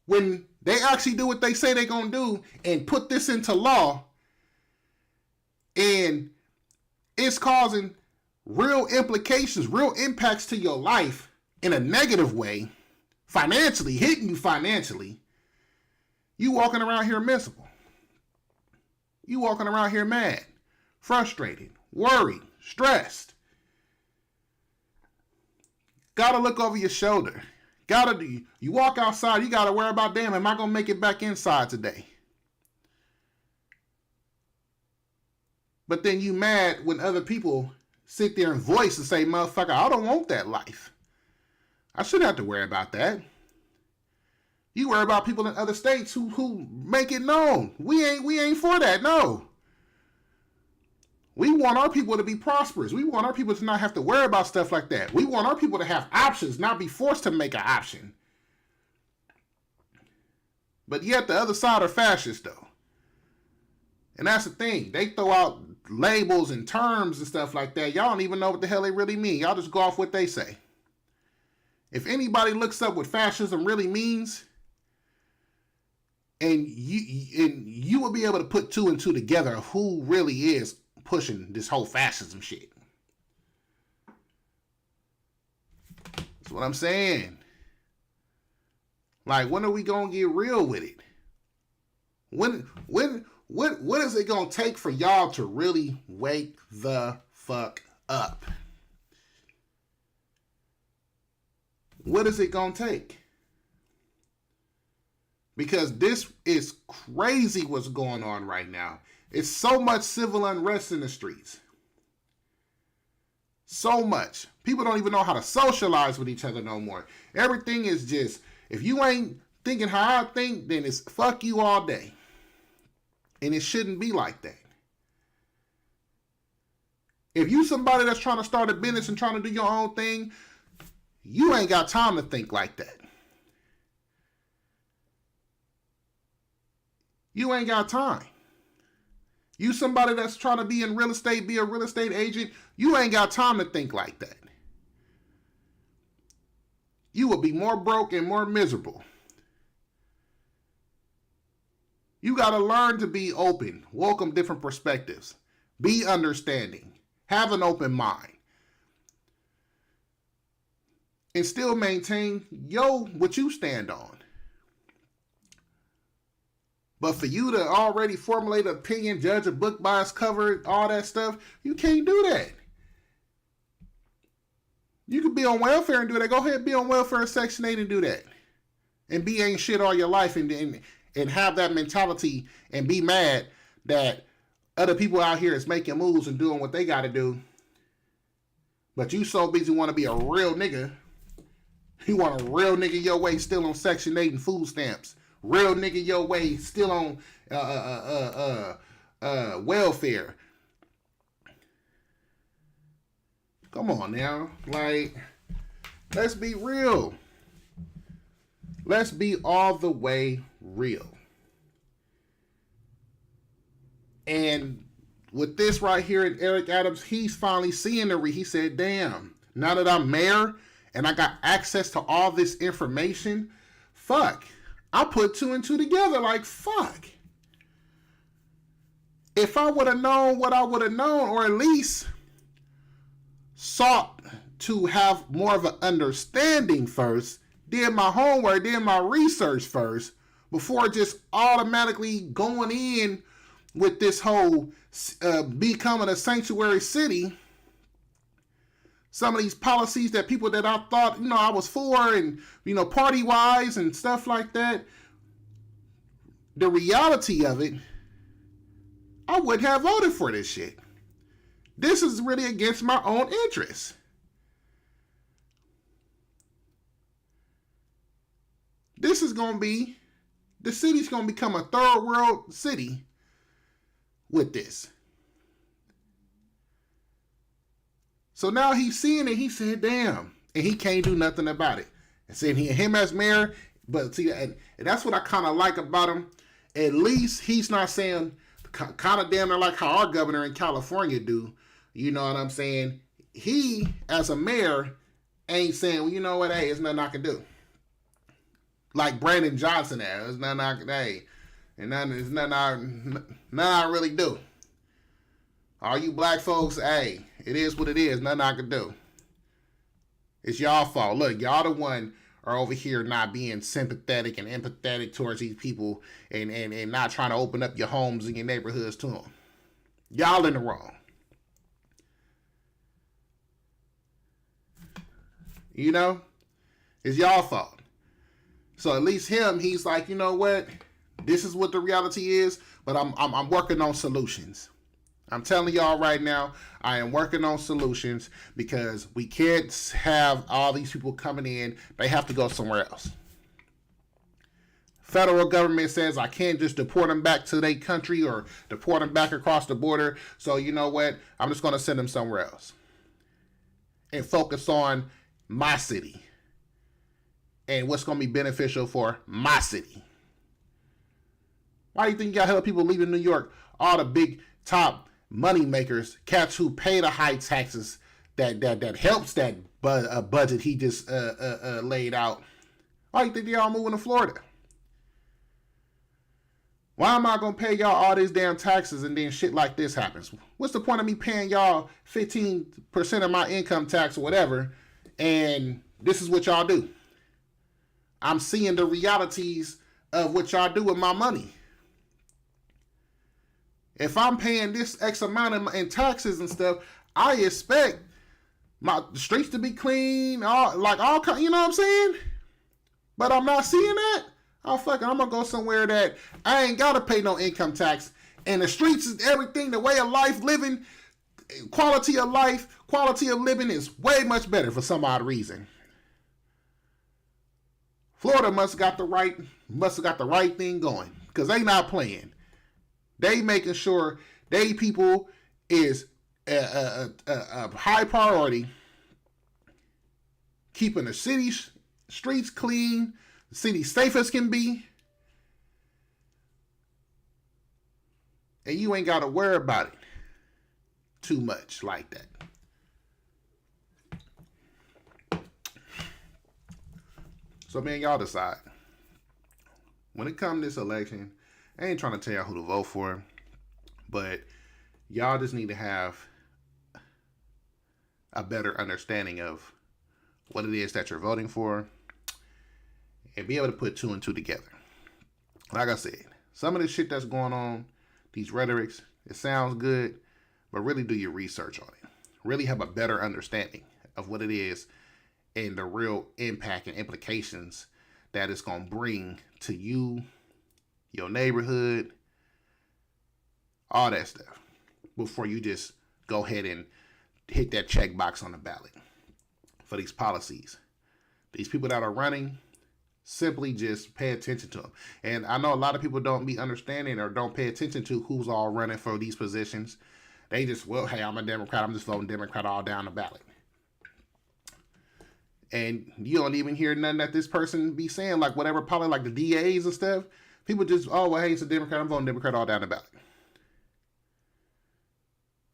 when they actually do what they say they're going to do and put this into law, and it's causing real implications, real impacts to your life in a negative way, financially, hitting you financially, you walking around here miserable. You walking around here mad, frustrated, worried, stressed. Gotta look over your shoulder. You walk outside, you gotta worry about, damn, am I gonna make it back inside today? But then you mad when other people sit there and voice and say, motherfucker, I don't want that life. I shouldn't have to worry about that. You worry about people in other states who make it known. We ain't for that, no. We want our people to be prosperous. We want our people to not have to worry about stuff like that. We want our people to have options, not be forced to make an option. But yet the other side are fascists, though. And that's the thing. They throw out labels and terms and stuff like that. Y'all don't even know what the hell they really mean. Y'all just go off what they say. If anybody looks up what fascism really means, and you will be able to put 2 and 2 together who really is pushing this whole fascism shit. That's what I'm saying. Like, when are we gonna get real with it? What is it gonna take for y'all to really wake the fuck up? What is it gonna take? Because this is crazy what's going on right now. It's so much civil unrest in the streets. So much. People don't even know how to socialize with each other no more. Everything is just, if you ain't thinking how I think, then it's fuck you all day. And it shouldn't be like that. If you somebody that's trying to start a business and trying to do your own thing, you ain't got time to think like that. You ain't got time. You somebody that's trying to be in real estate, be a real estate agent, you ain't got time to think like that. You will be more broke and more miserable. You got to learn to be open, welcome different perspectives, be understanding, have an open mind, and still maintain what you stand on. But for you to already formulate an opinion, judge a book by its cover, all that stuff, you can't do that. You could be on welfare and do that. Go ahead and be on welfare in Section 8 and do that. And be ain't shit all your life and have that mentality and be mad that other people out here is making moves and doing what they got to do. But you so busy want to be a real nigga. You want a real nigga your way still on Section 8 and food stamps. Real nigga your way still on welfare. Come on now. Like, let's be real. Let's be all the way real. And with this right here in Eric Adams, he's finally seeing he said, damn, now that I'm mayor and I got access to all this information, fuck. I put 2 and 2 together, like, fuck. If I would have known what I would have known, or at least sought to have more of an understanding first, did my homework, did my research first, before just automatically going in with this whole becoming a sanctuary city, some of these policies that people that I thought, I was for and, party-wise and stuff like that, the reality of it I wouldn't have voted for this shit. This is really against my own interests. This is going to be, the city's going to become a third world city with this. So now he's seeing it. He said, damn. And he can't do nothing about it. And saying him as mayor, but see, and that's what I kind of like about him. At least he's not saying kind of damn near like how our governor in California do. You know what I'm saying? He, as a mayor, ain't saying, well, you know what, hey, it's nothing I can do. Like Brandon Johnson there. There's nothing I can, hey, and there's nothing I really do. All you black folks, hey, it is what it is. Nothing I can do. It's y'all fault. Look, y'all the one are over here not being sympathetic and empathetic towards these people and not trying to open up your homes and your neighborhoods to them. Y'all in the wrong. You know? It's y'all fault. So at least him, he's like, you know what? This is what the reality is, but I'm working on solutions. I'm telling y'all right now, I am working on solutions because we can't have all these people coming in. They have to go somewhere else. Federal government says I can't just deport them back to their country or deport them back across the border. So you know what? I'm just going to send them somewhere else and focus on my city and what's going to be beneficial for my city. Why do you think you got hella people leaving New York? All the big top money makers, cats who pay the high taxes that helps that budget he just laid out. Why do you think they all moving to Florida? Why am I going to pay y'all all these damn taxes and then shit like this happens? What's the point of me paying y'all 15% of my income tax or whatever, and this is what y'all do? I'm seeing the realities of what y'all do with my money. If I'm paying this X amount in taxes and stuff, I expect my streets to be clean, all you know what I'm saying? But I'm not seeing that. Oh, fuck it, I'm going to go somewhere that I ain't got to pay no income tax. And the streets is everything, the way of life, living, quality of life, quality of living is way much better for some odd reason. Florida must have got the right thing going because they not playing. They making sure they people is a high priority, keeping the city streets clean, the city safe as can be, and you ain't got to worry about it too much like that. So man, y'all decide. When it comes to this election, I ain't trying to tell y'all who to vote for, but y'all just need to have a better understanding of what it is that you're voting for and be able to put two and two together. Like I said, some of this shit that's going on, these rhetorics, it sounds good, but really do your research on it. Really have a better understanding of what it is and the real impact and implications that it's going to bring to you, your neighborhood, all that stuff, before you just go ahead and hit that check box on the ballot for these policies. These people that are running, simply just pay attention to them. And I know a lot of people don't be understanding or don't pay attention to who's all running for these positions. They just, well, hey, I'm a Democrat, I'm just voting Democrat all down the ballot. And you don't even hear nothing that this person be saying, like whatever probably like the DAs and stuff. People just, oh, well, hey, it's a Democrat, I'm voting Democrat all down the ballot.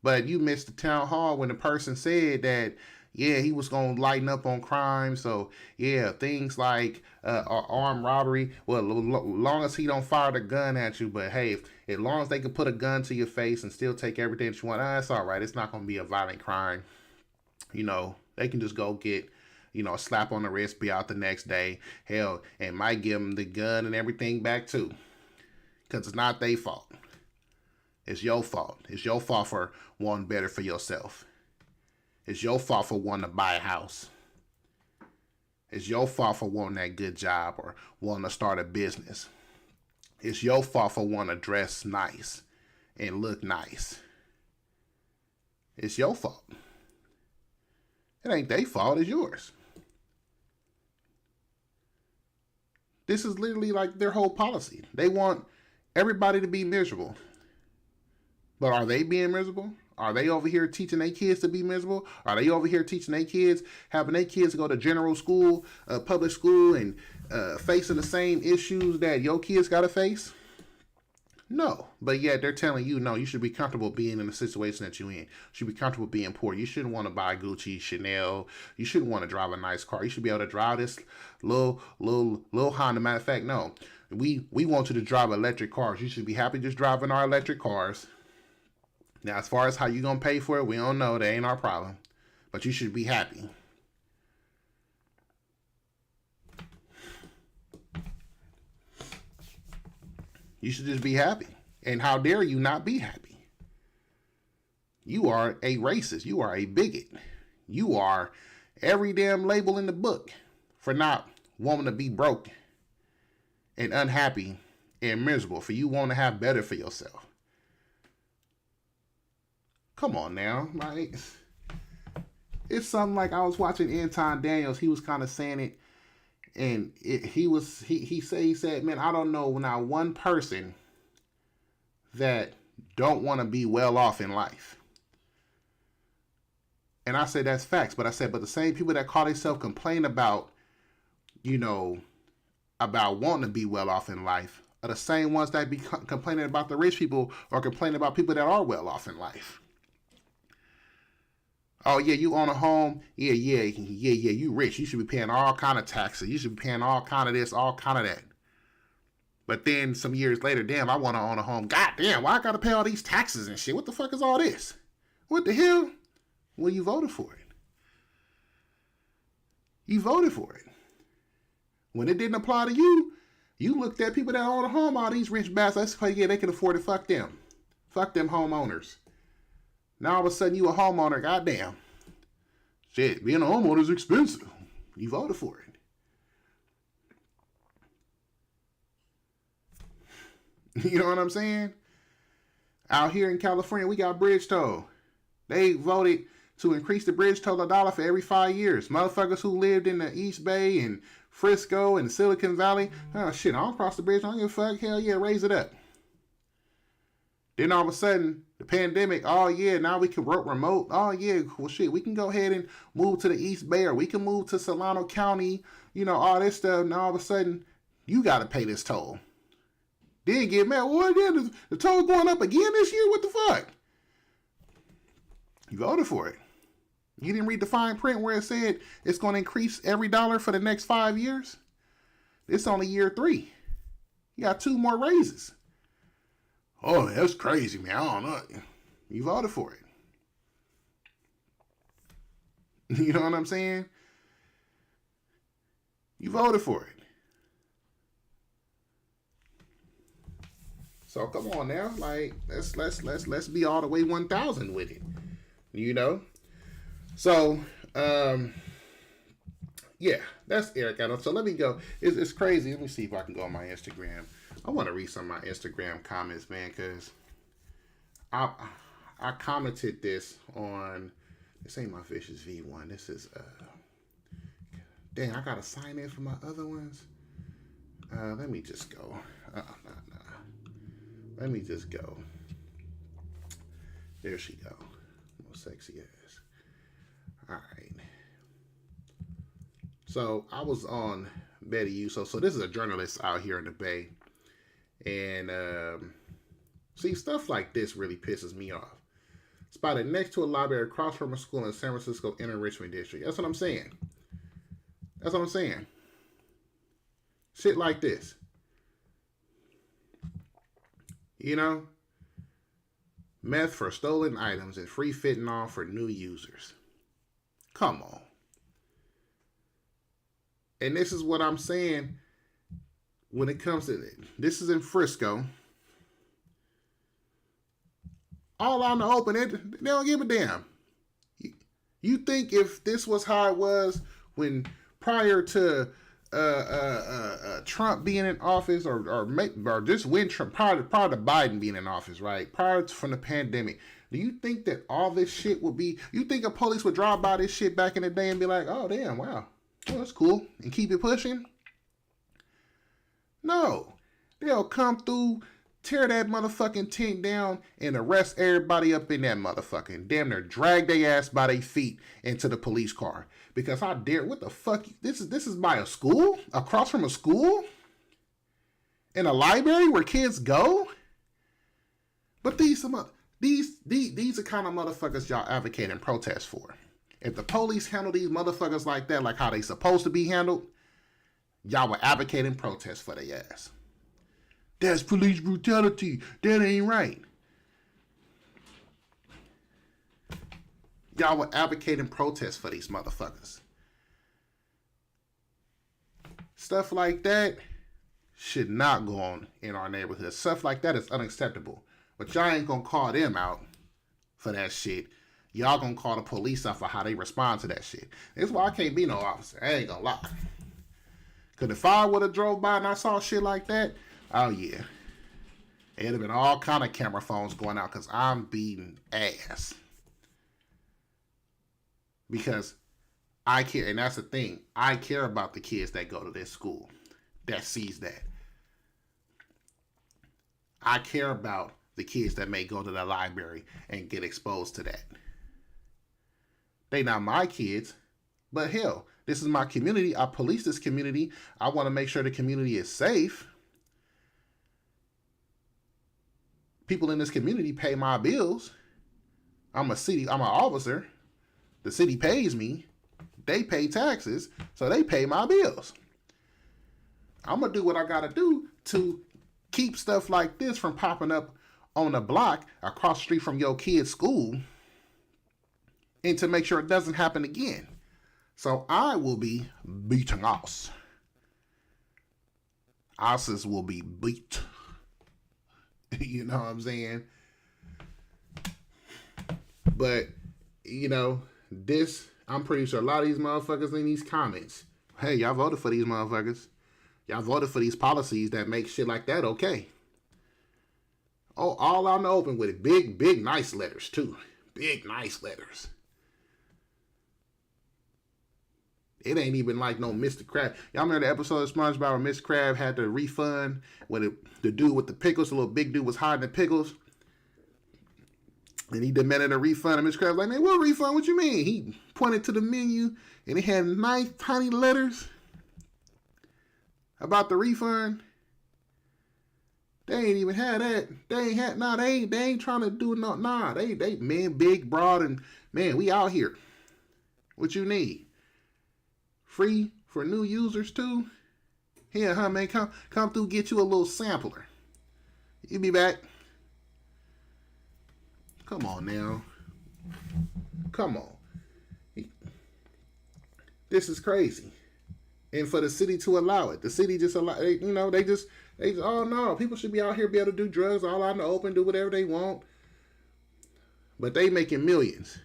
But you missed the town hall when the person said that, yeah, he was going to lighten up on crime. So, yeah, things like armed robbery, well, as long as he don't fire the gun at you. But, hey, as long as they can put a gun to your face and still take everything that you want, it's all right. It's not going to be a violent crime. You know, they can just go get, you know, a slap on the wrist, be out the next day. Hell, and might give them the gun and everything back, too. Because it's not their fault. It's your fault. It's your fault for wanting better for yourself. It's your fault for wanting to buy a house. It's your fault for wanting that good job or wanting to start a business. It's your fault for wanting to dress nice and look nice. It's your fault. It ain't their fault, it's yours. This is literally like their whole policy. They want everybody to be miserable. But are they being miserable? Are they over here teaching their kids to be miserable? Are they over here teaching their kids, having their kids go to general school, public school, and facing the same issues that your kids got to face? No. But yet they're telling you, no, you should be comfortable being in the situation that you're in. You should be comfortable being poor. You shouldn't want to buy Gucci, Chanel. You shouldn't want to drive a nice car. You should be able to drive this little Honda. Matter of fact, no. We want you to drive electric cars. You should be happy just driving our electric cars. Now, as far as how you going to pay for it, we don't know. That ain't our problem. But you should be happy. You should just be happy. And how dare you not be happy? You are a racist. You are a bigot. You are every damn label in the book for not wanting to be broke and unhappy and miserable. For you want to have better for yourself. Come on now, like, it's something like I was watching Anton Daniels. He was kind of saying it, and he said, man, I don't know now one person that don't want to be well off in life. And I said that's facts, but I said, but the same people that call themselves complain about, about wanting to be well off in life are the same ones that be complaining about the rich people or complaining about people that are well off in life. Oh, yeah, you own a home. Yeah, you rich. You should be paying all kind of taxes. You should be paying all kind of this, all kind of that. But then some years later, damn, I want to own a home. God damn, why I got to pay all these taxes and shit? What the fuck is all this? What the hell? Well, you voted for it. You voted for it. When it didn't apply to you, you looked at people that own a home, all these rich bastards. Yeah, they can afford it. Fuck them. Fuck them homeowners. Now all of a sudden you a homeowner, goddamn. Shit, being a homeowner is expensive. You voted for it. You know what I'm saying? Out here in California, we got bridge toll. They voted to increase the bridge toll $1 for every 5 years. Motherfuckers who lived in the East Bay and Frisco and Silicon Valley, oh shit, I don't cross the bridge, I don't give a fuck. Hell yeah, raise it up. Then all of a sudden, the pandemic, oh yeah, now we can work remote. Oh yeah, well shit, we can go ahead and move to the East Bay or we can move to Solano County, all this stuff. Now all of a sudden, you got to pay this toll. Then get mad, well, then the toll going up again this year? What the fuck? You voted for it. You didn't read the fine print where it said it's going to increase every dollar for the next 5 years? It's only year 3. You got 2 more raises. Oh, that's crazy, man. I don't know. You voted for it. You know what I'm saying? You voted for it. So come on now, like let's be all the way 1,000 with it. So yeah, that's Eric Adams. So let me go. It's crazy. Let me see if I can go on my Instagram. I want to read some of my Instagram comments, man, because I commented this on, this ain't my ViciousV one. This is, dang, I got to sign in for my other ones. Let me just go. Let me just go. There she go. Most sexy ass. All right. So I was on Betty Uso. So this is a journalist out here in the Bay. And see, stuff like this really pisses me off. Spotted next to a library across from a school in San Francisco Inner Richmond District. That's what I'm saying. That's what I'm saying. Shit like this. Meth for stolen items and free fentanyl for new users. Come on. And this is what I'm saying. When it comes to it, this is in Frisco. All out in the open, they don't give a damn. You think if this was how it was when prior to Trump being in office, or just when Trump, prior to Biden being in office, right? Prior to, from the pandemic, do you think that all this shit would be? You think a police would drive by this shit back in the day and be like, "Oh damn, wow, oh, that's cool," and keep it pushing? No, they'll come through, tear that motherfucking tent down, and arrest everybody up in that motherfucking, damn near drag their ass by their feet into the police car. Because how dare, what the fuck, this is by a school? Across from a school? In a library where kids go? But these are the kind of motherfuckers y'all advocate and protest for. If the police handle these motherfuckers like that, like how they supposed to be handled, y'all will advocate and protest for their ass. That's police brutality. That ain't right. Y'all will advocate and protest for these motherfuckers. Stuff like that should not go on in our neighborhood. Stuff like that is unacceptable. But y'all ain't gonna call them out for that shit. Y'all gonna call the police out for how they respond to that shit. That's why I can't be no officer. I ain't gonna lie. Cause if I would have drove by and I saw shit like that, oh yeah, it'd have been all kind of camera phones going out because I'm beating ass. Because I care, and that's the thing. I care about the kids that go to this school, that sees that. I care about the kids that may go to the library and get exposed to that. They not my kids, but hell, this is my community. I police this community. I want to make sure the community is safe. People in this community pay my bills. I'm an officer. The city pays me. They pay taxes, so they pay my bills. I'm going to do what I got to do to keep stuff like this from popping up on the block across the street from your kid's school, and to make sure it doesn't happen again. So I will be beating us. Us will be beat. You know what I'm saying? But, you know, this, I'm pretty sure a lot of these motherfuckers in these comments, hey, y'all voted for these motherfuckers. Y'all voted for these policies that make shit like that okay. Oh, all out in the open with it. Big, big, nice letters, too. Big, nice letters. It ain't even like no Mr. Crab. Y'all remember the episode of SpongeBob where Mr. Crab had to refund when the dude with the pickles, the little big dude was hiding the pickles? And he demanded a refund. And Mr. Crab's like, man, what refund? What you mean? He pointed to the menu and it had nice tiny letters about the refund. They ain't even had that. They ain't trying to do no, they man, big, broad, and man, we out here. What you need? Free for new users too? Here, huh, man, come through, get you a little sampler. You be back. Come on now. Come on. This is crazy. And for the city to allow it. The city just allow, they just, oh no, people should be out here, be able to do drugs all out in the open, do whatever they want. But they making millions.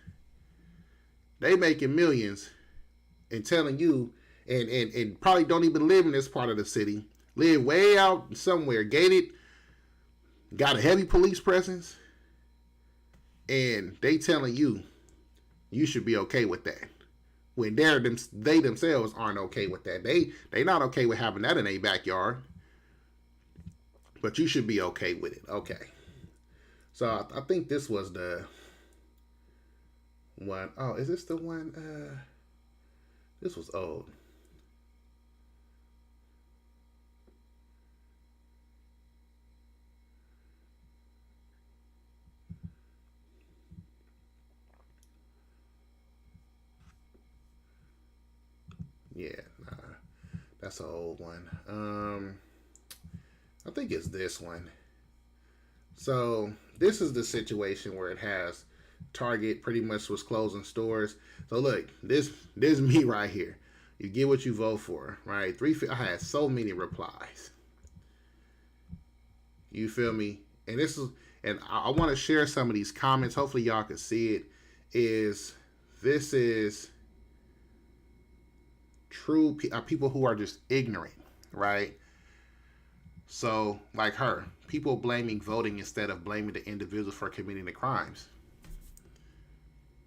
They making millions and telling you, and probably don't even live in this part of the city. Live way out somewhere, gated, got a heavy police presence. And they telling you, you should be okay with that. When they themselves aren't okay with that. They not okay with having that in their backyard. But you should be okay with it. Okay. So I think this was the one. Oh, is this the one? This was old. Yeah, nah, that's an old one. I think it's this one. So this is the situation where it has Target pretty much was closing stores. So look, this me right here. You get what you vote for, right? I had so many replies. You feel me? And I want to share some of these comments. Hopefully y'all can see it. This is people who are just ignorant, right? So, like her, people blaming voting instead of blaming the individuals for committing the crimes.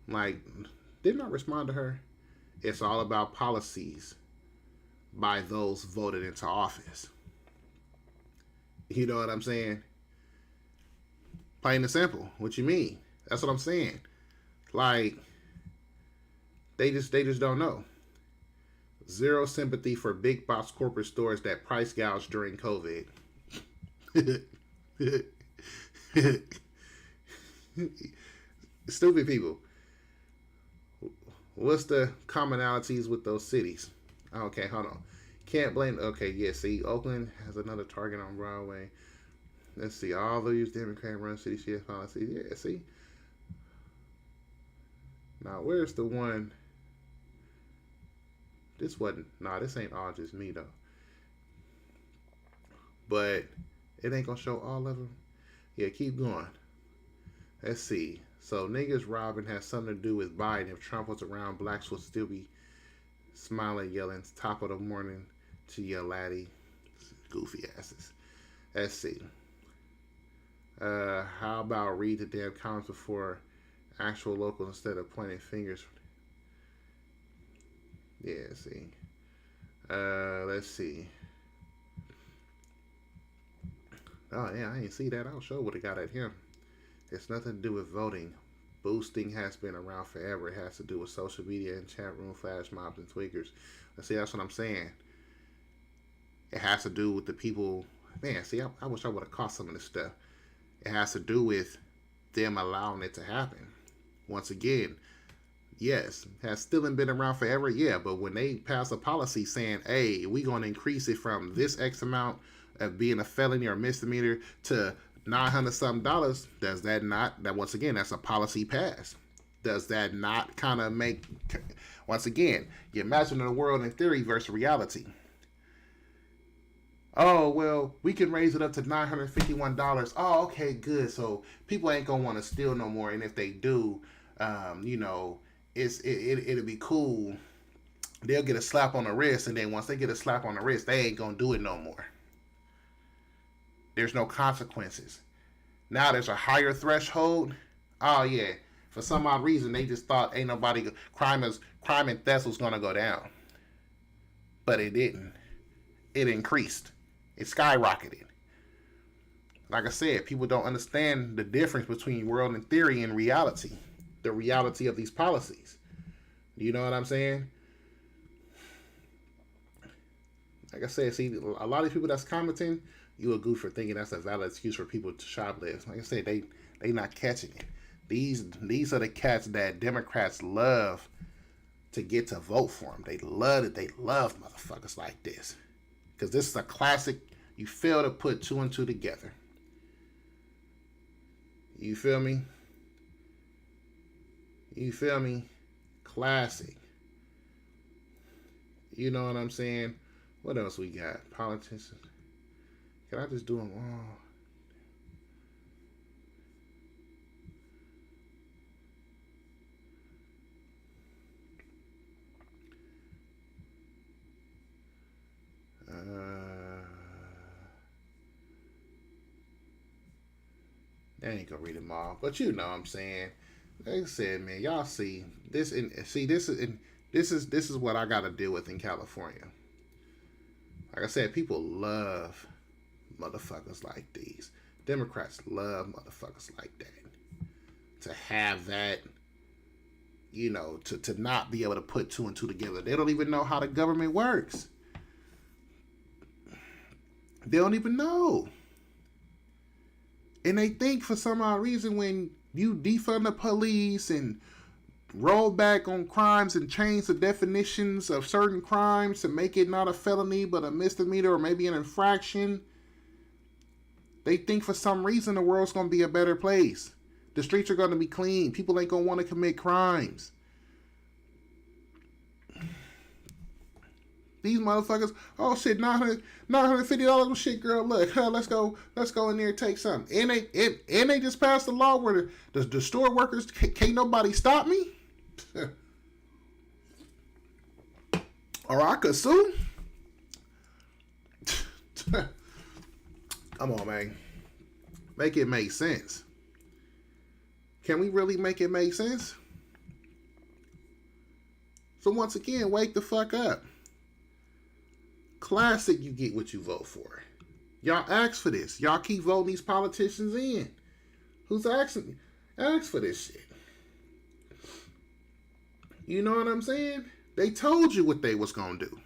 Like, didn't I respond to her? It's all about policies by those voted into office. You know what I'm saying? Plain and simple. What you mean? That's what I'm saying. Like, they just don't know. Zero sympathy for big box corporate stores that price gouged during COVID. Stupid people. What's the commonalities with those cities? Okay, hold on. Can't blame. Okay, yeah. See, Oakland has another Target on Broadway. Let's see. All these Democrat-run cities share policies. Yeah. See. Now, where's the one? This wasn't. Nah, this ain't all just me though. But it ain't gonna show all of them. Yeah, keep going. Let's see. So niggas robbing has something to do with Biden. If Trump was around, blacks would still be smiling, yelling, top of the morning to your laddie. Goofy asses. Let's see. How about read the damn comments before actual locals instead of pointing fingers? Yeah, see. Let's see. Oh, yeah, I ain't see that. I'll show what it got at him. It's nothing to do with voting. Boosting has been around forever. It has to do with social media and chat room flash mobs and tweakers. Let's see, that's what I'm saying. It has to do with the people. Man, see, I wish I would have caught some of this stuff. It has to do with them allowing it to happen. Once again, yes, has stealing been around forever? Yeah, but when they pass a policy saying, hey, we're going to increase it from this X amount of being a felony or misdemeanor to $900 something, does that not, that once again, that's a policy pass. Does that not kind of make, once again, you imagine the world in theory versus reality. Oh, well, we can raise it up to $951. Oh, okay, good. So people ain't going to want to steal no more. And if they do, you know, it'll be cool. They'll get a slap on the wrist. And then once they get a slap on the wrist, they ain't going to do it no more. There's no consequences. Now there's a higher threshold. Oh, yeah. For some odd reason, they just thought ain't nobody, crime and theft was going to go down. But it didn't. It increased. It skyrocketed. Like I said, people don't understand the difference between world and theory and reality. The reality of these policies. You know what I'm saying? Like I said, see, a lot of people that's commenting, you a goof for thinking that's a valid excuse for people to shoplift. Like I said, they not catching it. These are the cats that Democrats love to get to vote for them. They love it. They love motherfuckers like this. Because this is a classic. You fail to put two and two together. You feel me? You feel me? Classic. You know what I'm saying? What else we got? Politicians. Can I just do them all? I ain't gonna read them all, but you know what I'm saying. Like I said, man, y'all see this and see this is what I gotta deal with in California. Like I said, people love motherfuckers like these. Democrats love motherfuckers like that. To have that, you know, to not be able to put two and two together. They don't even know how the government works. They don't even know. And they think for some odd reason when you defund the police and roll back on crimes and change the definitions of certain crimes to make it not a felony but a misdemeanor or maybe an infraction, they think for some reason the world's going to be a better place. The streets are going to be clean. People ain't going to want to commit crimes. These motherfuckers, oh shit, $950. Well, shit, girl, look, let's go in there and take something. And they just passed the law where the store workers can't nobody stop me. Or I could sue. Come on, man. Make it make sense. Can we really make it make sense? So once again, wake the fuck up. Classic, you get what you vote for. Y'all ask for this. Y'all keep voting these politicians in. Who's asking? Ask for this shit. You know what I'm saying? They told you what they was gonna do.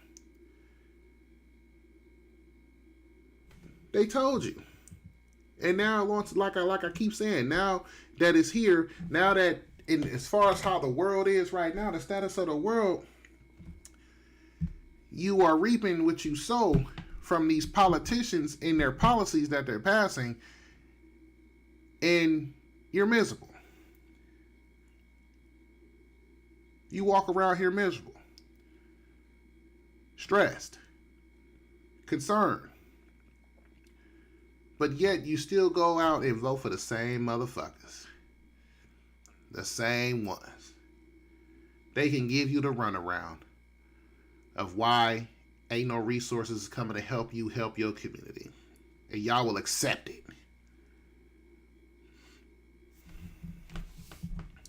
They told you. And now, like I keep saying, now that it's here, now that as far as how the world is right now, the status of the world, you are reaping what you sow from these politicians in their policies that they're passing, and you're miserable. You walk around here miserable, stressed, concerned, but yet you still go out and vote for the same motherfuckers. The same ones. They can give you the runaround of why ain't no resources coming to help you help your community. And y'all will accept it.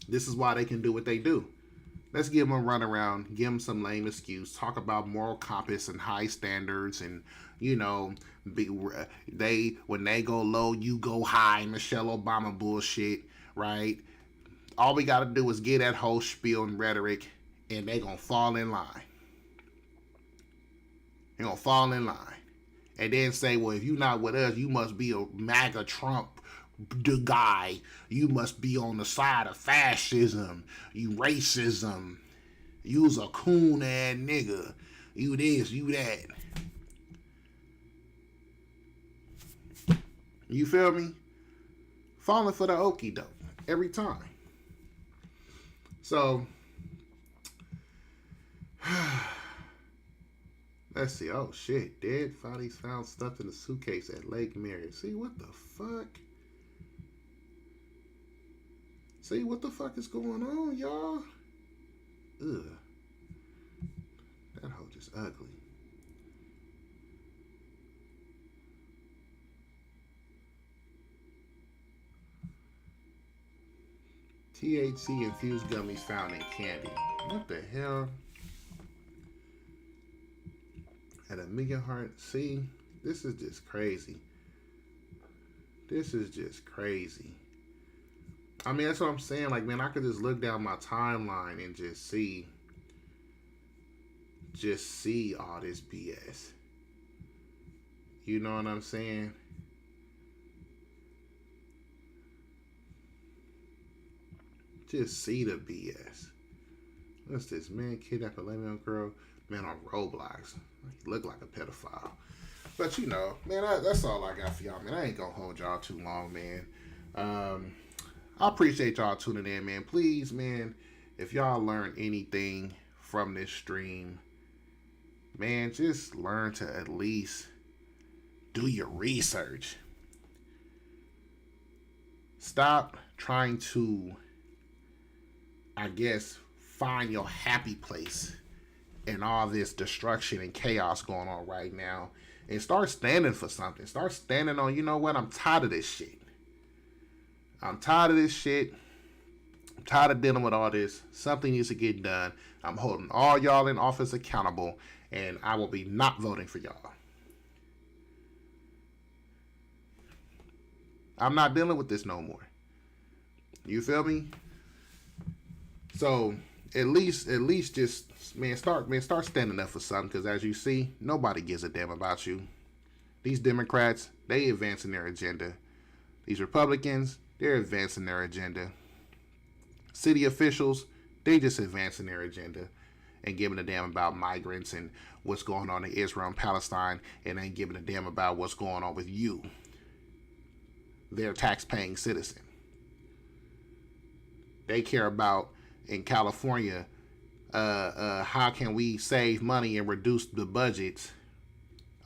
This is why they can do what they do. Let's give them a runaround, give them some lame excuse, talk about moral compass and high standards, and you know, when they go low, you go high, Michelle Obama bullshit, right? All we gotta do is get that whole spiel and rhetoric, and they gonna fall in line. They're gonna fall in line, and then say, well, if you're not with us, you must be a MAGA Trump the guy. You must be on the side of fascism, you racism, you's a coon ass nigga, you this, you that. You feel me? Falling for the okie doke every time. So let's see. Oh shit, dead bodies found stuffed in a suitcase at Lake Mary. See, what the fuck? See, what the fuck is going on, y'all? Ugh. That hoe just ugly. THC infused gummies found in candy. What the hell? At a million heart. See, this is just crazy. This is just crazy. I mean, that's what I'm saying. Like, man, I could just look down my timeline and just see all this BS. You know what I'm saying? Just see the BS. What's this? Man kidnapped a 11-year-old girl. Man on Roblox. He look like a pedophile. But you know, man, that's all I got for y'all, man. I ain't gonna hold y'all too long, man. I appreciate y'all tuning in, man. Please, man, if y'all learn anything from this stream, man, just learn to at least do your research. Stop trying to, I guess, find your happy place in all this destruction and chaos going on right now, and start standing for something. Start standing on, you know what, I'm tired of this shit. I'm tired of this shit. I'm tired of dealing with all this. Something needs to get done. I'm holding all y'all in office accountable, and I will be not voting for y'all. I'm not dealing with this no more. You feel me? So at least just, start standing up for something, because as you see, nobody gives a damn about you. These Democrats, they advancing their agenda. These Republicans, they're advancing their agenda. City officials, they just advancing their agenda and giving a damn about migrants and what's going on in Israel and Palestine, and ain't giving a damn about what's going on with you, their tax-paying citizen. They care about, in California, how can we save money and reduce the budgets?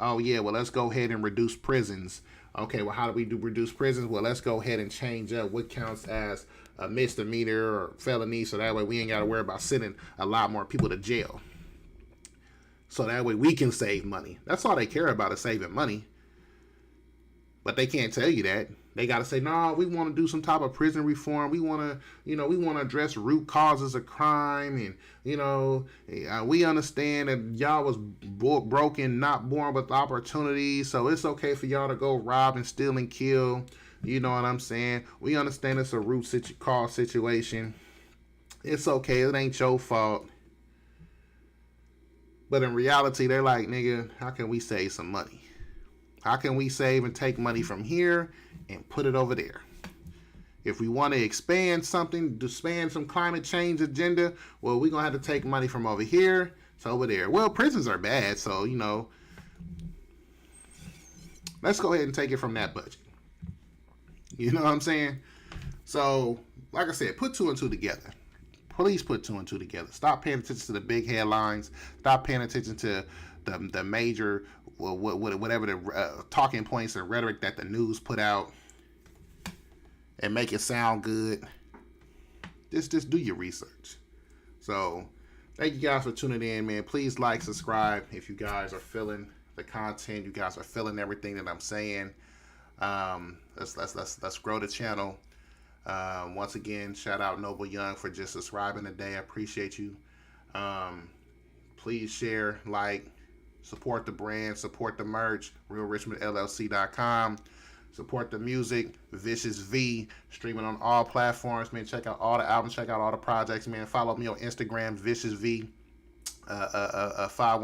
Oh yeah, well, let's go ahead and reduce prisons. Okay, well, how do we reduce prisons? Well, let's go ahead and change up what counts as a misdemeanor or felony, so that way we ain't got to worry about sending a lot more people to jail. So that way we can save money. That's all they care about, is saving money. But they can't tell you that. They got to say, no, we want to do some type of prison reform. We want to, we want to address root causes of crime. And, we understand that y'all was broken, not born with opportunities. So it's okay for y'all to go rob and steal and kill. You know what I'm saying? We understand it's a root cause situation. It's okay. It ain't your fault. But in reality, they're like, nigga, how can we save some money? How can we save and take money from here and put it over there? If we want to expand something, to expand some climate change agenda, well, we're going to have to take money from over here to over there. Well, prisons are bad, so, let's go ahead and take it from that budget. You know what I'm saying? So, like I said, put two and two together. Please put two and two together. Stop paying attention to the big headlines. Stop paying attention to the major, whatever the talking points and rhetoric that the news put out, and make it sound good. Just do your research. So, thank you guys for tuning in, man. Please like, subscribe if you guys are feeling the content. You guys are feeling everything that I'm saying. Let's grow the channel. Once again, shout out Noble Young for just subscribing today. I appreciate you. Please share, like, support the brand, support the merch, realrichmondllc.com. Support the music, ViciousSV, streaming on all platforms, man. Check out all the albums, check out all the projects, man. Follow me on Instagram, ViciousV, 510.